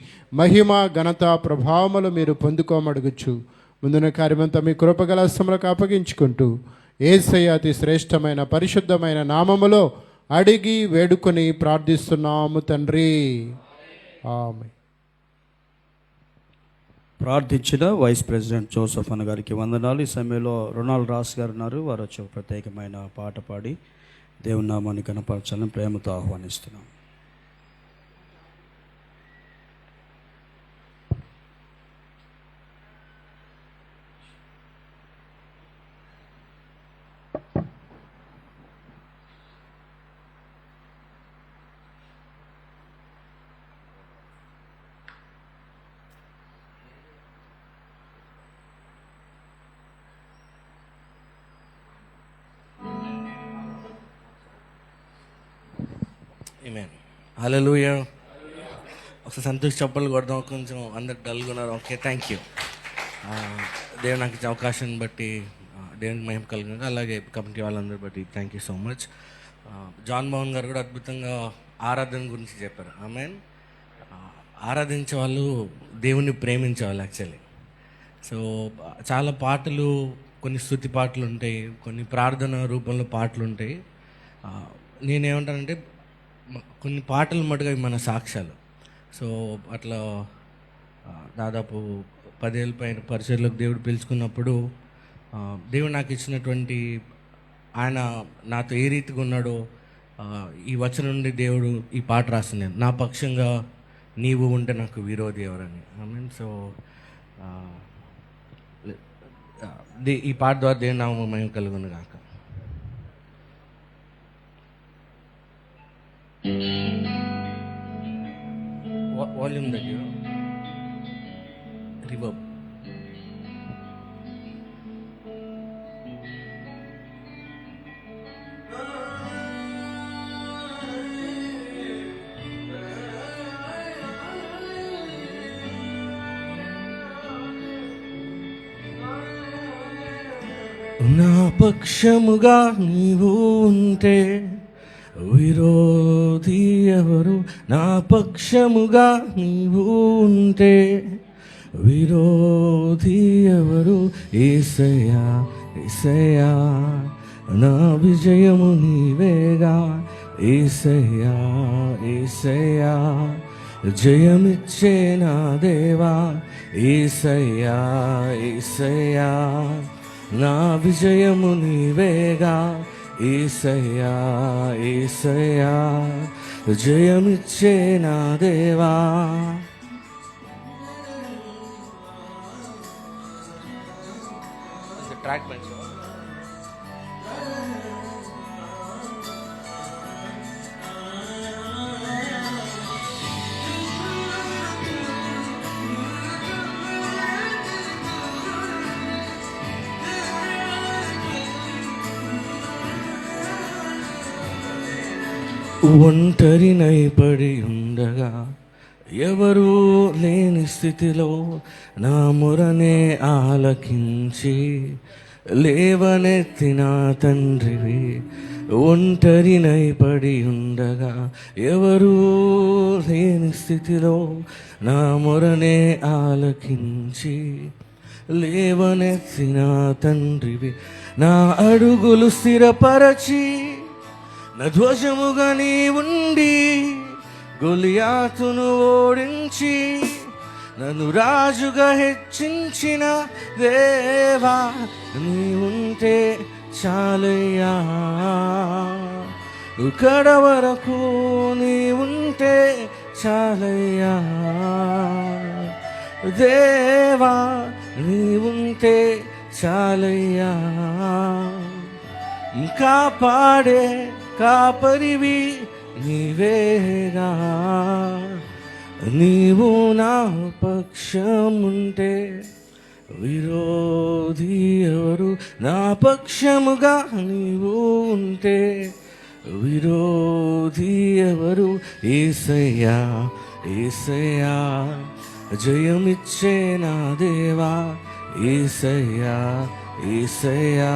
మహిమ ఘనత ప్రభావములు మీరు పొందుకోమడుగుచు ముందున కార్యమంతా మీ కృపగల హస్తములకు అప్పగించుకుంటూ యేసయ్య అతి శ్రేష్టమైన పరిశుద్ధమైన నామములో అడిగి వేడుకొని ప్రార్థిస్తున్నాము తండ్రి, ఆమేన్. ప్రార్థించిన వైస్ ప్రెసిడెంట్ జోసఫ్ అన్న గారికి వందనాలు. ఈ సమయంలో రొనాల్డ్ రాస్ గారు ఉన్నారు. వారు వచ్చి ఒక ప్రత్యేకమైన పాట పాడి దేవుని నామాన్ని కనపరచాలని ప్రేమతో ఆహ్వానిస్తున్నాం. ఆమేన్. హల్లెలూయా. ఒకసారి సంతోష్ చప్పలు కొడదాం. కొంచెం అందరు డల్గా ఉన్నారు. Okay, thank you. దేవుడు నాకు ఇచ్చే అవకాశాన్ని బట్టి దేవునికి మహిమ కలిగిన, అలాగే కమిటీ వాళ్ళందరూ బట్టి thank you so much. Jan Mohan గారు కూడా అద్భుతంగా ఆరాధన గురించి చెప్పారు. ఆమేన్. ఆరాధించే వాళ్ళు దేవుణ్ణి ప్రేమించేవాళ్ళు యాక్చువల్లీ. సో చాలా పాటలు, కొన్ని స్తుతి పాటలు ఉంటాయి, కొన్ని ప్రార్థన రూపంలో పాటలు ఉంటాయి. నేనేమంటానంటే కొన్ని పాటలు మటుగా మన సాక్ష్యాలు. సో అట్లా దాదాపు 10 ఏళ్ళ పైన పరిచర్లకు దేవుడు పిలుచుకున్నప్పుడు దేవుడు నాకు ఇచ్చినటువంటి, ఆయన నాతో ఏ రీతిగా ఉన్నాడో ఈ వచనం నుండి దేవుడు ఈ పాట రాసింది, నా పక్షంగా నీవు ఉంటే నాకు విరోధి ఎవరని. ఐ మీన్ సో ఈ పాట ద్వారా దేవుని నామము మహిమ కలుగును గాక. వాల్యూమ్ దగ్గర రివర్బ్. నా పక్షముగా నీవు ఉంటే విరోధి ఎవరు? నా పక్షముగా నీవు ఉంటే విరోధి ఎవరు? యేసయ్యా యేసయ్యా నా విజయము నీవేగా. యేసయ్యా యేసయ్యా జయమిచ్చే నా దేవా. యేసయ్యా యేసయ్యా నా విజయము నీవేగా. యేసయ్యా యేసయ్యా జయమిచ్చే నా దేవా. ట్రాక్ మంచి ఒంటరినై పడి ఉండగా, ఎవరూ లేని స్థితిలో నా మొరనే ఆలకించి లేవనెత్తిన తండ్రివి. ఒంటరినై పడి ఉండగా, ఎవరూ లేని స్థితిలో నా మొరనే ఆలకించి లేవనెత్తిన తండ్రివి. నా అడుగులు స్థిరపరచి నా ధ్వజముగా నీ ఉండి గొలియాతును ఓడించి నన్ను రాజుగా హెచ్చించిన దేవా. నీ ఉంటే చాలయ్యా, కడ వరకు నీ ఉంటే చాలయ్యా దేవా. నీ ఉంటే చాలయ్యా, కాపాడే కాపరివి నీవేగా. నీవు నా పక్షముంటే విరోధి ఎవరు? నా పక్షముగా నీవు ఉంటే విరోధి ఎవరు? యేసయ్యా యేసయ్యా జయమిచ్చే నా దేవా. యేసయ్యా యేసయ్యా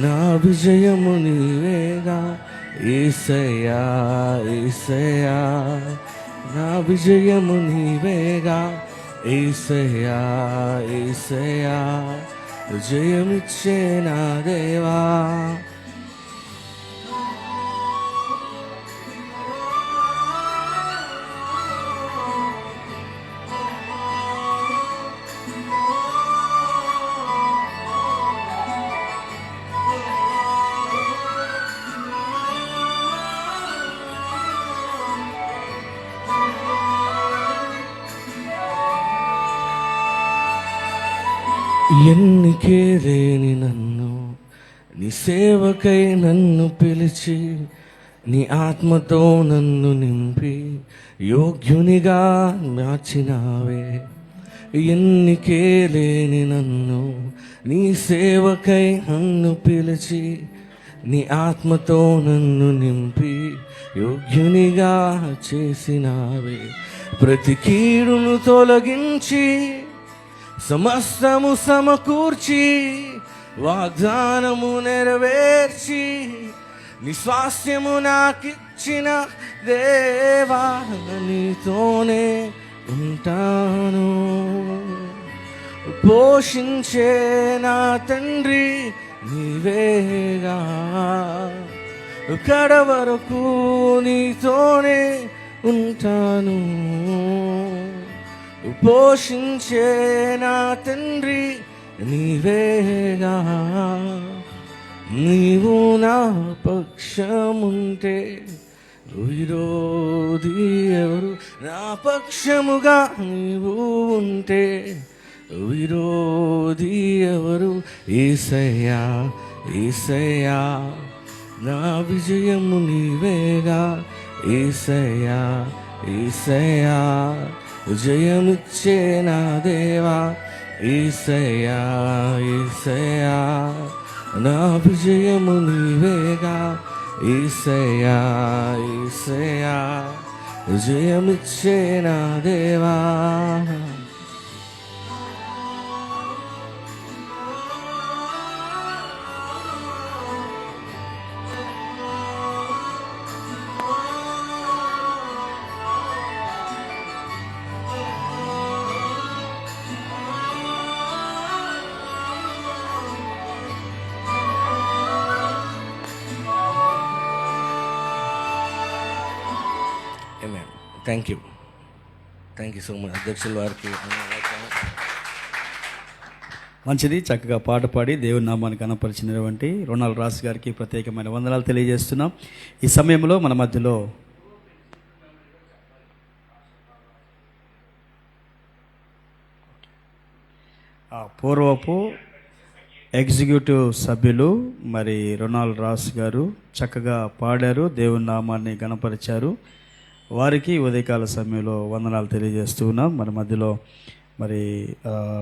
నా విజయము నీవేగా. యేసయ్యా యేసయ్యా నా విజయము నీవేగా. యేసయ్యా యేసయ్యా జయమిచ్చే నా దేవా. ఎన్నికే లేని నన్ను నీ సేవకై నన్ను పిలిచి నీ ఆత్మతో నన్ను నింపి యోగ్యునిగా మార్చినావే. ఎన్నికే లేని నన్ను నీ సేవకై నన్ను పిలిచి నీ ఆత్మతో నన్ను నింపి యోగ్యునిగా చేసినావే. ప్రతి కీడును తొలగించి సమస్తము సమకూర్చి వాగ్దానము నెరవేర్చి నీ స్వాస్థ్యము నాకిచ్చిన దేవా, నీతోనే ఉంటాను. పోషించే నా తండ్రి నీవేగా, కడవరకు నీతోనే ఉంటాను. పోషించే నా తండ్రి నీవేగా, నీవు నా పక్షముంటే విరోధి ఎవరు? నా పక్షముగా నీవు ఉంటే విరోధి ఎవరు? యేసయ్యా యేసయ్యా నా విజయము నీవేగా. యేసయ్యా యేసయ్యా జయమిచ్చే నా దేవా. యేసయ్యా యేసయ్యా నా విజయము నీవేగా. యేసయ్యా యేసయ్యా జయమిచ్చే నా దేవా. థ్యాంక్ యూ సో మచ్ అధ్యక్షుల వారికి. మంచిది, చక్కగా పాట పాడి దేవుని నామాన్ని కనపరిచినటువంటి రొనాల్డ్ రాస్ గారికి ప్రత్యేకమైన వందనాలు తెలియజేస్తున్నాం. ఈ సమయంలో మన మధ్యలో పూర్వపు ఎగ్జిక్యూటివ్ సభ్యులు మరి రొనాల్డ్ రాస్ గారు చక్కగా పాడారు, దేవుని నామాన్ని గణపరిచారు. వారికి ఉదయకాల సమయంలో వందనాలు తెలియజేస్తూ ఉన్నాం. మన మధ్యలో మరి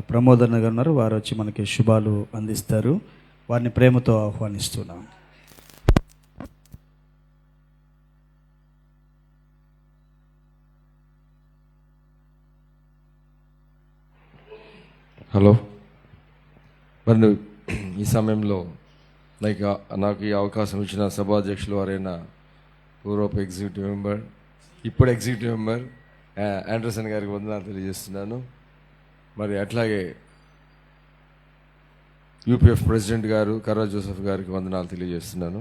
ప్రమోదన్న గారు ఉన్నారు, వారు వచ్చి మనకి శుభాలు అందిస్తారు. వారిని ప్రేమతో ఆహ్వానిస్తున్నాం. హలో, మరి ఈ సమయంలో నాకు ఈ అవకాశం ఇచ్చిన సభాధ్యక్షులు వారైన పూర్వపు ఎగ్జిక్యూటివ్ మెంబర్, ఇప్పుడు ఎగ్జిక్యూటివ్ మెంబర్ ఆండర్సన్ గారికి వందనాలు తెలియజేస్తున్నాను. మరి అట్లాగే యూపీఎఫ్ ప్రెసిడెంట్ గారు కర్రా జోసెఫ్ గారికి వందనాలు తెలియజేస్తున్నాను,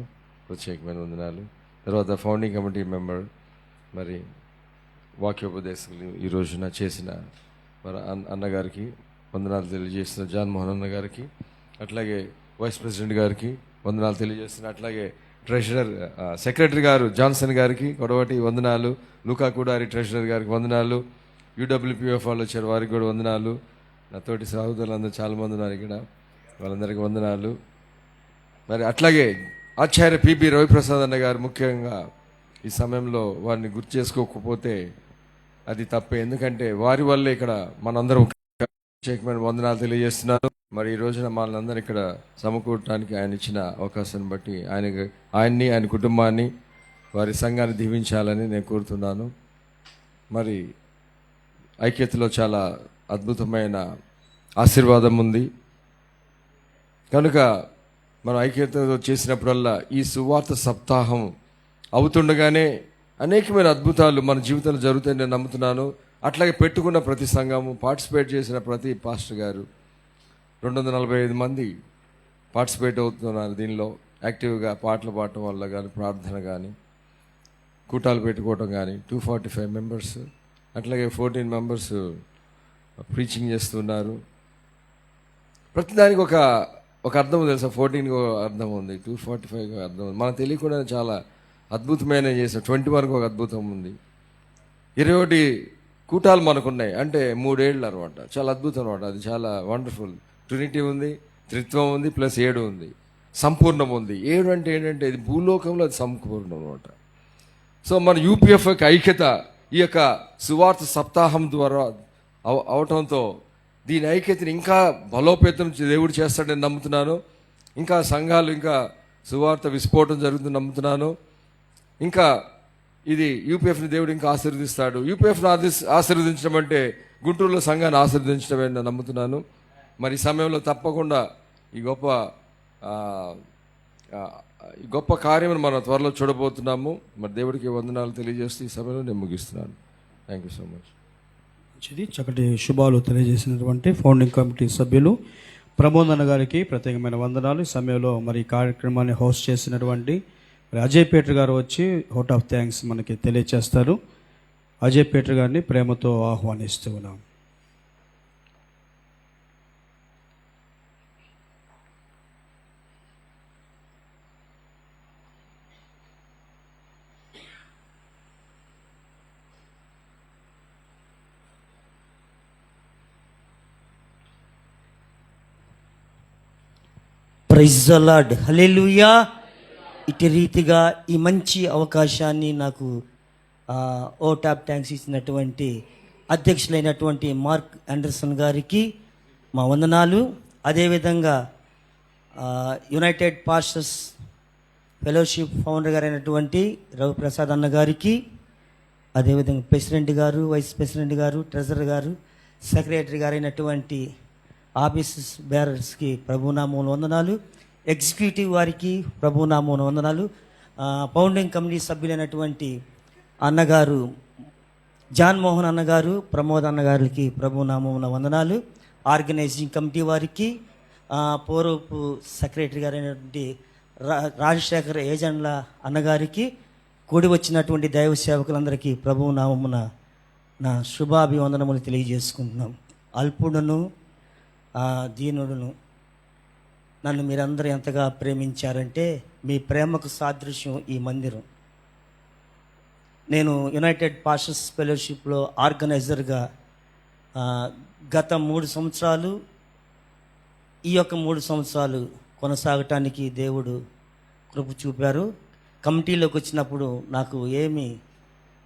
ప్రత్యేకమైన వందనాలు. తర్వాత ఫౌండింగ్ కమిటీ మెంబర్ మరి వాక్యోపదేశాలు ఈ రోజున చేసిన మరి అన్నగారికి వందనాలు తెలియజేస్తున్న జాన్మోహన్ అన్న గారికి, అట్లాగే వైస్ ప్రెసిడెంట్ గారికి వందనాలు తెలియజేస్తున్నా. అట్లాగే ట్రెషరర్ సెక్రటరీ గారు జాన్సన్ గారికి కొడవటి వందనాలు. లూకా కూడారి ట్రెషరర్ గారికి వందనాలు. యూడబ్ల్యూపీఎఫ్ వాళ్ళు వచ్చారు, వారికి కూడా వందనాలు. నా తోటి సహోదరులందరూ చాలామంది ఉన్నారు ఇక్కడ, వాళ్ళందరికీ వందనాలు. మరి అట్లాగే ఆచార్య పిబి రవిప్రసాద్ అన్న గారు ముఖ్యంగా ఈ సమయంలో వారిని గుర్తు చేసుకోకపోతే అది తప్పే, ఎందుకంటే వారి వల్లే ఇక్కడ మనందరం ప్రత్యేకమైన వందనాలు తెలియజేస్తున్నారు. మరి ఈ రోజున మనందరం ఇక్కడ సమకూడటానికి ఆయన ఇచ్చిన అవకాశాన్ని బట్టి ఆయన్ని ఆయన కుటుంబాన్ని వారి సంఘాన్ని దీవించాలని నేను కోరుతున్నాను. మరి ఐక్యతలో చాలా అద్భుతమైన ఆశీర్వాదం ఉంది కనుక మనం ఐక్యతతో చేసినప్పుడల్లా ఈ సువార్త సప్తాహం అవుతుండగానే అనేకమైన అద్భుతాలు మన జీవితంలో జరుగుతాయని నేను నమ్ముతున్నాను. అట్లాగే పెట్టుకున్న ప్రతి సంఘము, పార్టిసిపేట్ చేసిన ప్రతి పాస్టర్ గారు, 245 మంది పార్టిసిపేట్ అవుతున్నారు దీనిలో. యాక్టివ్గా పాటలు పాడటం వల్ల కానీ, ప్రార్థన కానీ, కూటాలు పెట్టుకోవటం కానీ 245 మెంబర్స్, అట్లాగే 14 మెంబర్స్ ప్రీచింగ్ చేస్తున్నారు. ప్రతిదానికి ఒక అర్థం తెలుసా? 14 అర్థం ఉంది, 245 అర్థం ఉంది. మనకు తెలియకుండా చాలా అద్భుతమైన చేసాం. 21 ఒక అద్భుతం ఉంది. 21 కూటాలు మనకున్నాయి అంటే 3 ఏళ్ళు అనమాట. చాలా అద్భుతం అనమాట. అది చాలా వండర్ఫుల్. ట్రినిటీ ఉంది, త్రిత్వం ఉంది, ప్లస్ 7 ఉంది, సంపూర్ణం ఉంది. 7 అంటే ఏంటంటే ఇది భూలోకంలో అది సంపూర్ణం అనమాట. సో మన యూపీఎఫ్ యొక్క ఐక్యత ఈ యొక్క సువార్త సప్తాహం ద్వారా అవటంతో దీని ఐక్యతని ఇంకా బలోపేతం దేవుడు చేస్తాడని నమ్ముతున్నాను. ఇంకా సంఘాలు ఇంకా సువార్త విస్ఫోటం జరుగుతుంది నమ్ముతున్నాను. ఇంకా ఇది యూపీఎఫ్ని దేవుడు ఇంకా ఆశీర్వదిస్తాడు. యూపీఎఫ్ని ఆశీర్వదించడం అంటే గుంటూరులో సంఘాన్ని ఆశీర్వదించడమే నేను నమ్ముతున్నాను. మరి ఈ సమయంలో తప్పకుండా ఈ గొప్ప కార్యమును మనం త్వరలో చూడబోతున్నాము. మరి దేవుడికి వందనాలు తెలియజేస్తూ ఈ సమయంలో నేను ముగిస్తున్నాను. Thank you so much. మంచిది, చక్కటి శుభాలు తెలియజేసినటువంటి ఫౌండింగ్ కమిటీ సభ్యులు ప్రమోద్ అన్న గారికి ప్రత్యేకమైన వందనాలు. ఈ సమయంలో మరి ఈ కార్యక్రమాన్ని హోస్ట్ చేసినటువంటి మరి అజయ్ పీటర్ గారు వచ్చి ఓట్ ఆఫ్ థ్యాంక్స్ మనకి తెలియజేస్తారు. అజయ్ పీటర్ గారిని ప్రేమతో ఆహ్వానిస్తూ ఉన్నాం. ప్రైజ్ ద లార్డ్, హల్లెలూయా. ఇటు రీతిగా ఈ మంచి అవకాశాన్ని నాకు ఓట్ ఆఫ్ థ్యాంక్స్ ఇచ్చినటువంటి అధ్యక్షులైనటువంటి మార్క్ ఆండర్సన్ గారికి మా వందనాలు. అదేవిధంగా యునైటెడ్ పాస్టర్స్ ఫెలోషిప్ ఫౌండర్ గారైనటువంటి రవిప్రసాద్ అన్న గారికి, అదేవిధంగా ప్రెసిడెంట్ గారు, వైస్ ప్రెసిడెంట్ గారు, ట్రెజరర్ గారు, సెక్రటరీ గారైనటువంటి ఆఫీసెస్ బేరర్స్కి ప్రభునామమున వందనాలు. ఎగ్జిక్యూటివ్ వారికి ప్రభునామమున వందనాలు. ఫౌండింగ్ కమిటీ సభ్యులైనటువంటి అన్నగారు జాన్ మోహన్ అన్నగారు, ప్రమోద్ అన్నగారికి ప్రభునామమున వందనాలు. ఆర్గనైజింగ్ కమిటీ వారికి, పూర్వపు సెక్రటరీ గారైనటువంటి రాజశేఖర్ ఏజెండ్ల అన్నగారికి, కూడి వచ్చినటువంటి దైవ సేవకులందరికీ ప్రభునామమున నా శుభాభివందనములు తెలియజేసుకుంటున్నాం. అల్పుడును దీనుడును నన్ను మీరందరూ ఎంతగా ప్రేమించారంటే మీ ప్రేమకు సాదృశ్యం ఈ మందిరం. నేను యునైటెడ్ పాస్టర్స్ ఫెలోషిప్లో ఆర్గనైజర్గా గత 3 సంవత్సరాలు, ఈ యొక్క 3 సంవత్సరాలు కొనసాగటానికి దేవుడు కృప చూపారు. కమిటీలోకి వచ్చినప్పుడు నాకు ఏమీ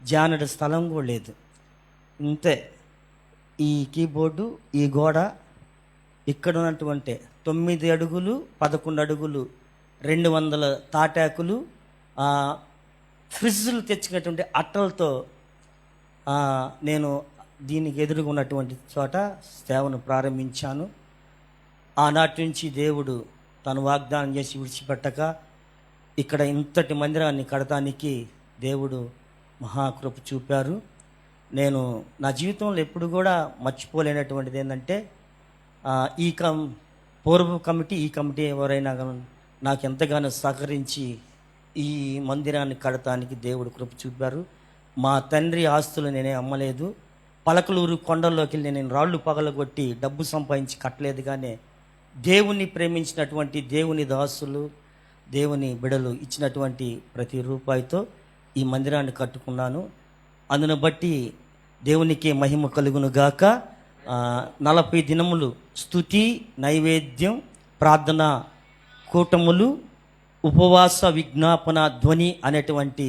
జానడ స్థలం కూడా లేదు. ఇంతే, ఈ కీబోర్డు, ఈ గోడ, ఇక్కడ ఉన్నటువంటి 9 అడుగులు 11 అడుగులు 200 తాటాకులు, ఫ్రిడ్జ్లు తెచ్చినటువంటి అట్టలతో నేను దీనికి ఎదురుగా ఉన్నటువంటి చోట సేవను ప్రారంభించాను. ఆనాటి నుంచి దేవుడు తను వాగ్దానం చేసి విడిచిపెట్టక ఇక్కడ ఇంతటి మందిరాన్ని కడటానికి దేవుడు మహాకృప చూపారు. నేను నా జీవితంలో ఎప్పుడు కూడా మర్చిపోలేనటువంటిది ఏంటంటే ఈ పూర్వ కమిటీ, ఈ కమిటీ ఎవరైనా నాకు ఎంతగానో సహకరించి ఈ మందిరాన్ని కడటానికి దేవుడు కృప చూపారు. మా తండ్రి ఆస్తులు నేనే అమ్మలేదు. పలకలూరు కొండల్లోకి వెళ్ళి నేను రాళ్ళు పగలగొట్టి డబ్బు సంపాదించి కట్టలేదు. కానీ దేవుణ్ణి ప్రేమించినటువంటి దేవుని దాసులు, దేవుని బిడలు ఇచ్చినటువంటి ప్రతి రూపాయితో ఈ మందిరాన్ని కట్టుకున్నాను. అందును బట్టి దేవునికి మహిమ కలుగును గాక. 40 దినములు స్తుతి, నైవేద్యం, ప్రార్థన కూటములు, ఉపవాస విజ్ఞాపన ధ్వని అనేటువంటి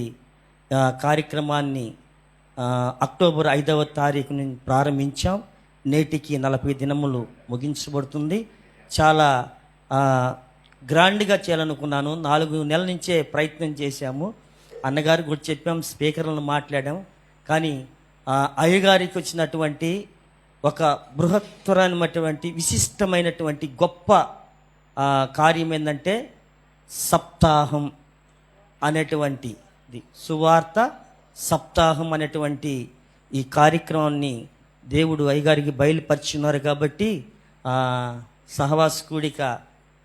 కార్యక్రమాన్ని అక్టోబర్ 5వ తారీఖుని ప్రారంభించాం. నేటికి 40 దినములు ముగించబడుతుంది. చాలా గ్రాండ్గా చేయాలనుకున్నాను. 4 నెలల నుంచే ప్రయత్నం చేశాము. అన్నగారికి కూడా చెప్పాం, స్పీకర్లను మాట్లాడాం. కానీ అయ్యగారికి వచ్చినటువంటి ఒక బృహత్తరమైనటువంటి విశిష్టమైనటువంటి గొప్ప కార్యం ఏంటంటే సప్తాహం అనేటువంటిది, సువార్త సప్తాహం అనేటువంటి ఈ కార్యక్రమాన్ని దేవుడు అయ్యగారికి బయలుపరిచున్నారు. కాబట్టి సహవాస కూడిక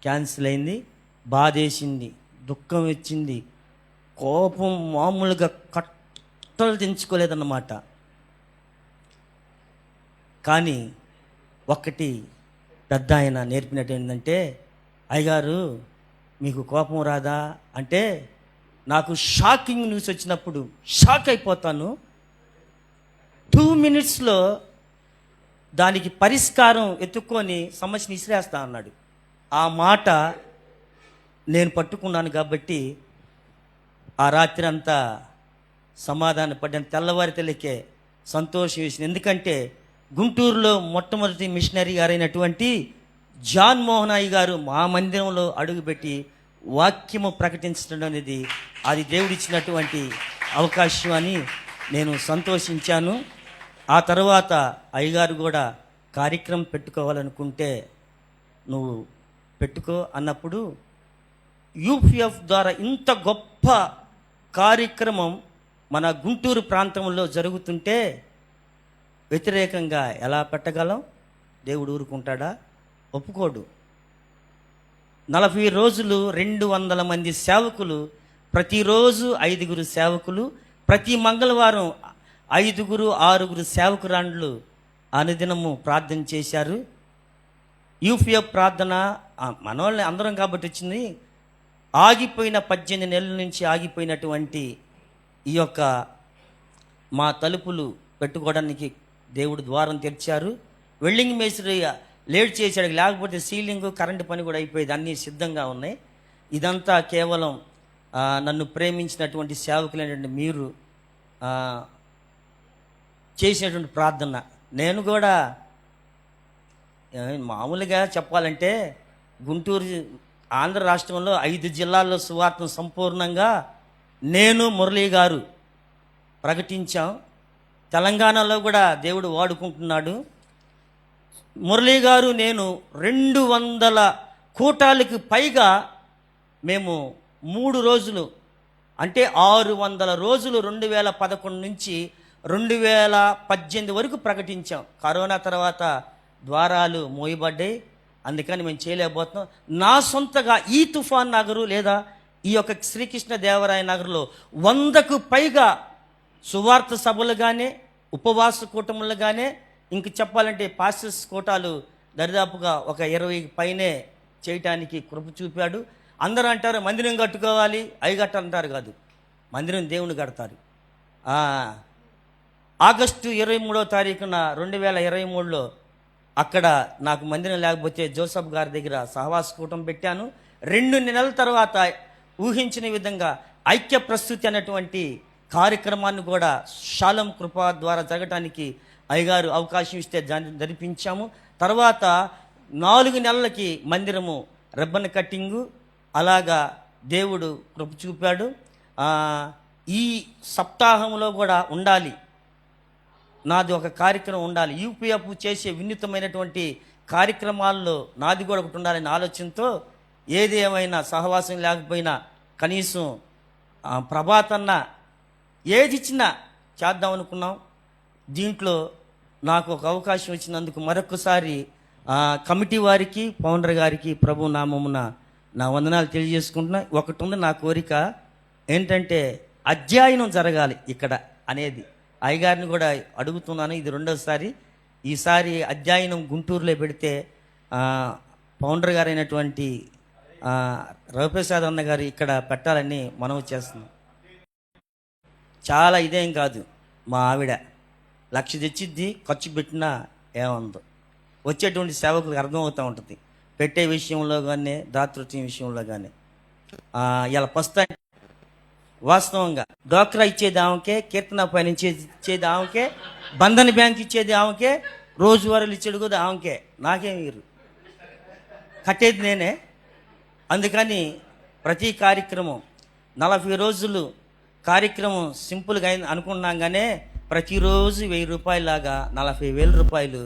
క్యాన్సిల్ అయింది. బాధేసింది, దుఃఖం వచ్చింది, కోపం మామూలుగా కట్టలు తెంచుకోలేదన్నమాట. కానీ ఒక్కటి పెద్ద ఆయన నేర్పినట్టు ఏంటంటే, అయ్యగారు మీకు కోపం రాదా అంటే, నాకు షాకింగ్ న్యూస్ వచ్చినప్పుడు షాక్ అయిపోతాను. 2 మినిట్స్లో దానికి పరిష్కారం ఎత్తుక్కొని సమస్యని ఇసిరేస్తా అన్నాడు. ఆ మాట నేను పట్టుకున్నాను. కాబట్టి ఆ రాత్రి అంతా సమాధాన పడ్డాను. తెల్లవారి తెలికే సంతోషం వేసింది. ఎందుకంటే గుంటూరులో మొట్టమొదటి మిషనరీ గారైనటువంటి జాన్ మోహన్ అయ్య గారు మా మందిరంలో అడుగుపెట్టి వాక్యము ప్రకటించడం అనేది అది దేవుడిచ్చినటువంటి అవకాశం అని నేను సంతోషించాను. ఆ తర్వాత అయ్యగారు కూడా కార్యక్రమం పెట్టుకోవాలనుకుంటే నువ్వు పెట్టుకో అన్నప్పుడు యూపీఎఫ్ ద్వారా ఇంత గొప్ప కార్యక్రమం మన గుంటూరు ప్రాంతంలో జరుగుతుంటే వ్యతిరేకంగా ఎలా పెట్టగలం? దేవుడు ఊరుకుంటాడా? ఒప్పుకోడు. 40 రోజులు 200 మంది సేవకులు, ప్రతిరోజు 5 సేవకులు, ప్రతి మంగళవారం 5, 6 సేవకురాండ్లు అనుదినము ప్రార్థన చేశారు. యూపీఎఫ్ ప్రార్థన మనోళ్ళని అందరం కాబట్టి వచ్చింది. ఆగిపోయిన 18 నెలల నుంచి ఆగిపోయినటువంటి ఈ యొక్క మా తలుపులు పెట్టుకోవడానికి దేవుడు ద్వారం తెరిచారు. వెల్డింగ్ మేస్త్రి లేట్ చేశాడు, లేకపోతే సీలింగ్ కరెంటు పని కూడా అయిపోయేది. అన్నీ సిద్ధంగా ఉన్నాయి. ఇదంతా కేవలం నన్ను ప్రేమించినటువంటి సేవకులైనటువంటి మీరు చేసినటువంటి ప్రార్థన. నేను కూడా మామూలుగా చెప్పాలంటే గుంటూరు ఆంధ్ర రాష్ట్రంలో 5 జిల్లాల్లో సువార్తను సంపూర్ణంగా నేను మురళీ గారు ప్రకటించాం. తెలంగాణలో కూడా దేవుడు వాడుకుంటున్నాడు. మురళీ గారు నేను 200 కూటాలకు పైగా మేము 3 రోజులు అంటే 600 రోజులు 2011 నుంచి 2018 వరకు ప్రకటించాం. కరోనా తర్వాత ద్వారాలు మోయబడ్డాయి, అందుకని మేము చేయలేకపోతున్నాం. నా సొంతగా ఈ తుఫాన్ నగరు లేదా ఈ యొక్క శ్రీకృష్ణ దేవరాయ నగర్లో 100కు పైగా సువార్త సభలుగానే ఉపవాస కూటములుగానే ఇంక చెప్పాలంటే పాస్టర్స్ కోటాలు దరిదాపుగా ఒక 20 పైనే చేయటానికి కృప చూపాడు. అందరూ అంటారు మందిరం కట్టుకోవాలి, అవి కట్టాలంటారు. కాదు, మందిరం దేవుని కడతారు. ఆగస్టు 23వ తారీఖున 2023లో అక్కడ నాకు మందిరం లేకపోతే జోసఫ్ గారి దగ్గర సహవాస కూటం పెట్టాను. 2 నెలల తర్వాత ఊహించిన విధంగా ఐక్య ప్రస్తుతి అనేటువంటి కార్యక్రమాన్ని కూడా షాలం కృప ద్వారా జరగటానికి అయ్యగారు అవకాశం ఇస్తే జరిపించాము. తర్వాత 4 నెలలకి మందిరము రిబ్బన్ కట్టింగు, అలాగా దేవుడు కృప చూపాడు. ఈ సప్తాహంలో కూడా ఉండాలి, నాది ఒక కార్యక్రమం ఉండాలి. యూపీఎఫ్ చేసే వినూతమైనటువంటి కార్యక్రమాల్లో నాది కూడా ఒకటి ఉండాలనే ఆలోచనతో ఏది ఏమైనా సహవాసం లేకపోయినా కనీసం ప్రభాతన్న ఏది ఇచ్చినా చేద్దాం అనుకున్నాం. దీంట్లో నాకు ఒక అవకాశం ఇచ్చినందుకు మరొకసారి కమిటీ వారికి, ఫౌండర్ గారికి ప్రభు నామమున నా వందనాలు తెలియజేసుకుంటున్నా. ఒకటి ఉంది నా కోరిక ఏంటంటే అధ్యయనం జరగాలి ఇక్కడ అనేది. అయ్యగారిని కూడా అడుగుతున్నాను, ఇది 2వసారి. ఈసారి అధ్యయనం గుంటూరులో పెడితే ఫౌండర్ గారైనటువంటి రవిప్రసాద్ అన్న గారు ఇక్కడ పెట్టాలని మనవి చేస్తున్నాం. చాలా ఇదేం కాదు, మా ఆవిడ 1,00,000 తెచ్చిద్ది, ఖర్చు పెట్టినా ఏముందో వచ్చేటువంటి సేవకులకు అర్థమవుతూ ఉంటుంది. పెట్టే విషయంలో కానీ దాతృత్వం విషయంలో కానీ. ఇలా పస్తా వాస్తవంగా డోక్రా ఇచ్చేది ఆమెకే, కీర్తన పైన ఇచ్చేది ఆమెకే, బంధన్ బ్యాంక్ ఇచ్చేది ఆమెకే, రోజువారీలు ఇచ్చేది కూడా ఆమెకే. నాకేం మీరు కట్టేది నేనే. అందుకని ప్రతి కార్యక్రమం 40 రోజులు కార్యక్రమం సింపుల్గా అయింది అనుకున్నాం, కానీ ప్రతిరోజు 1000 రూపాయలాగా 40,000 రూపాయలు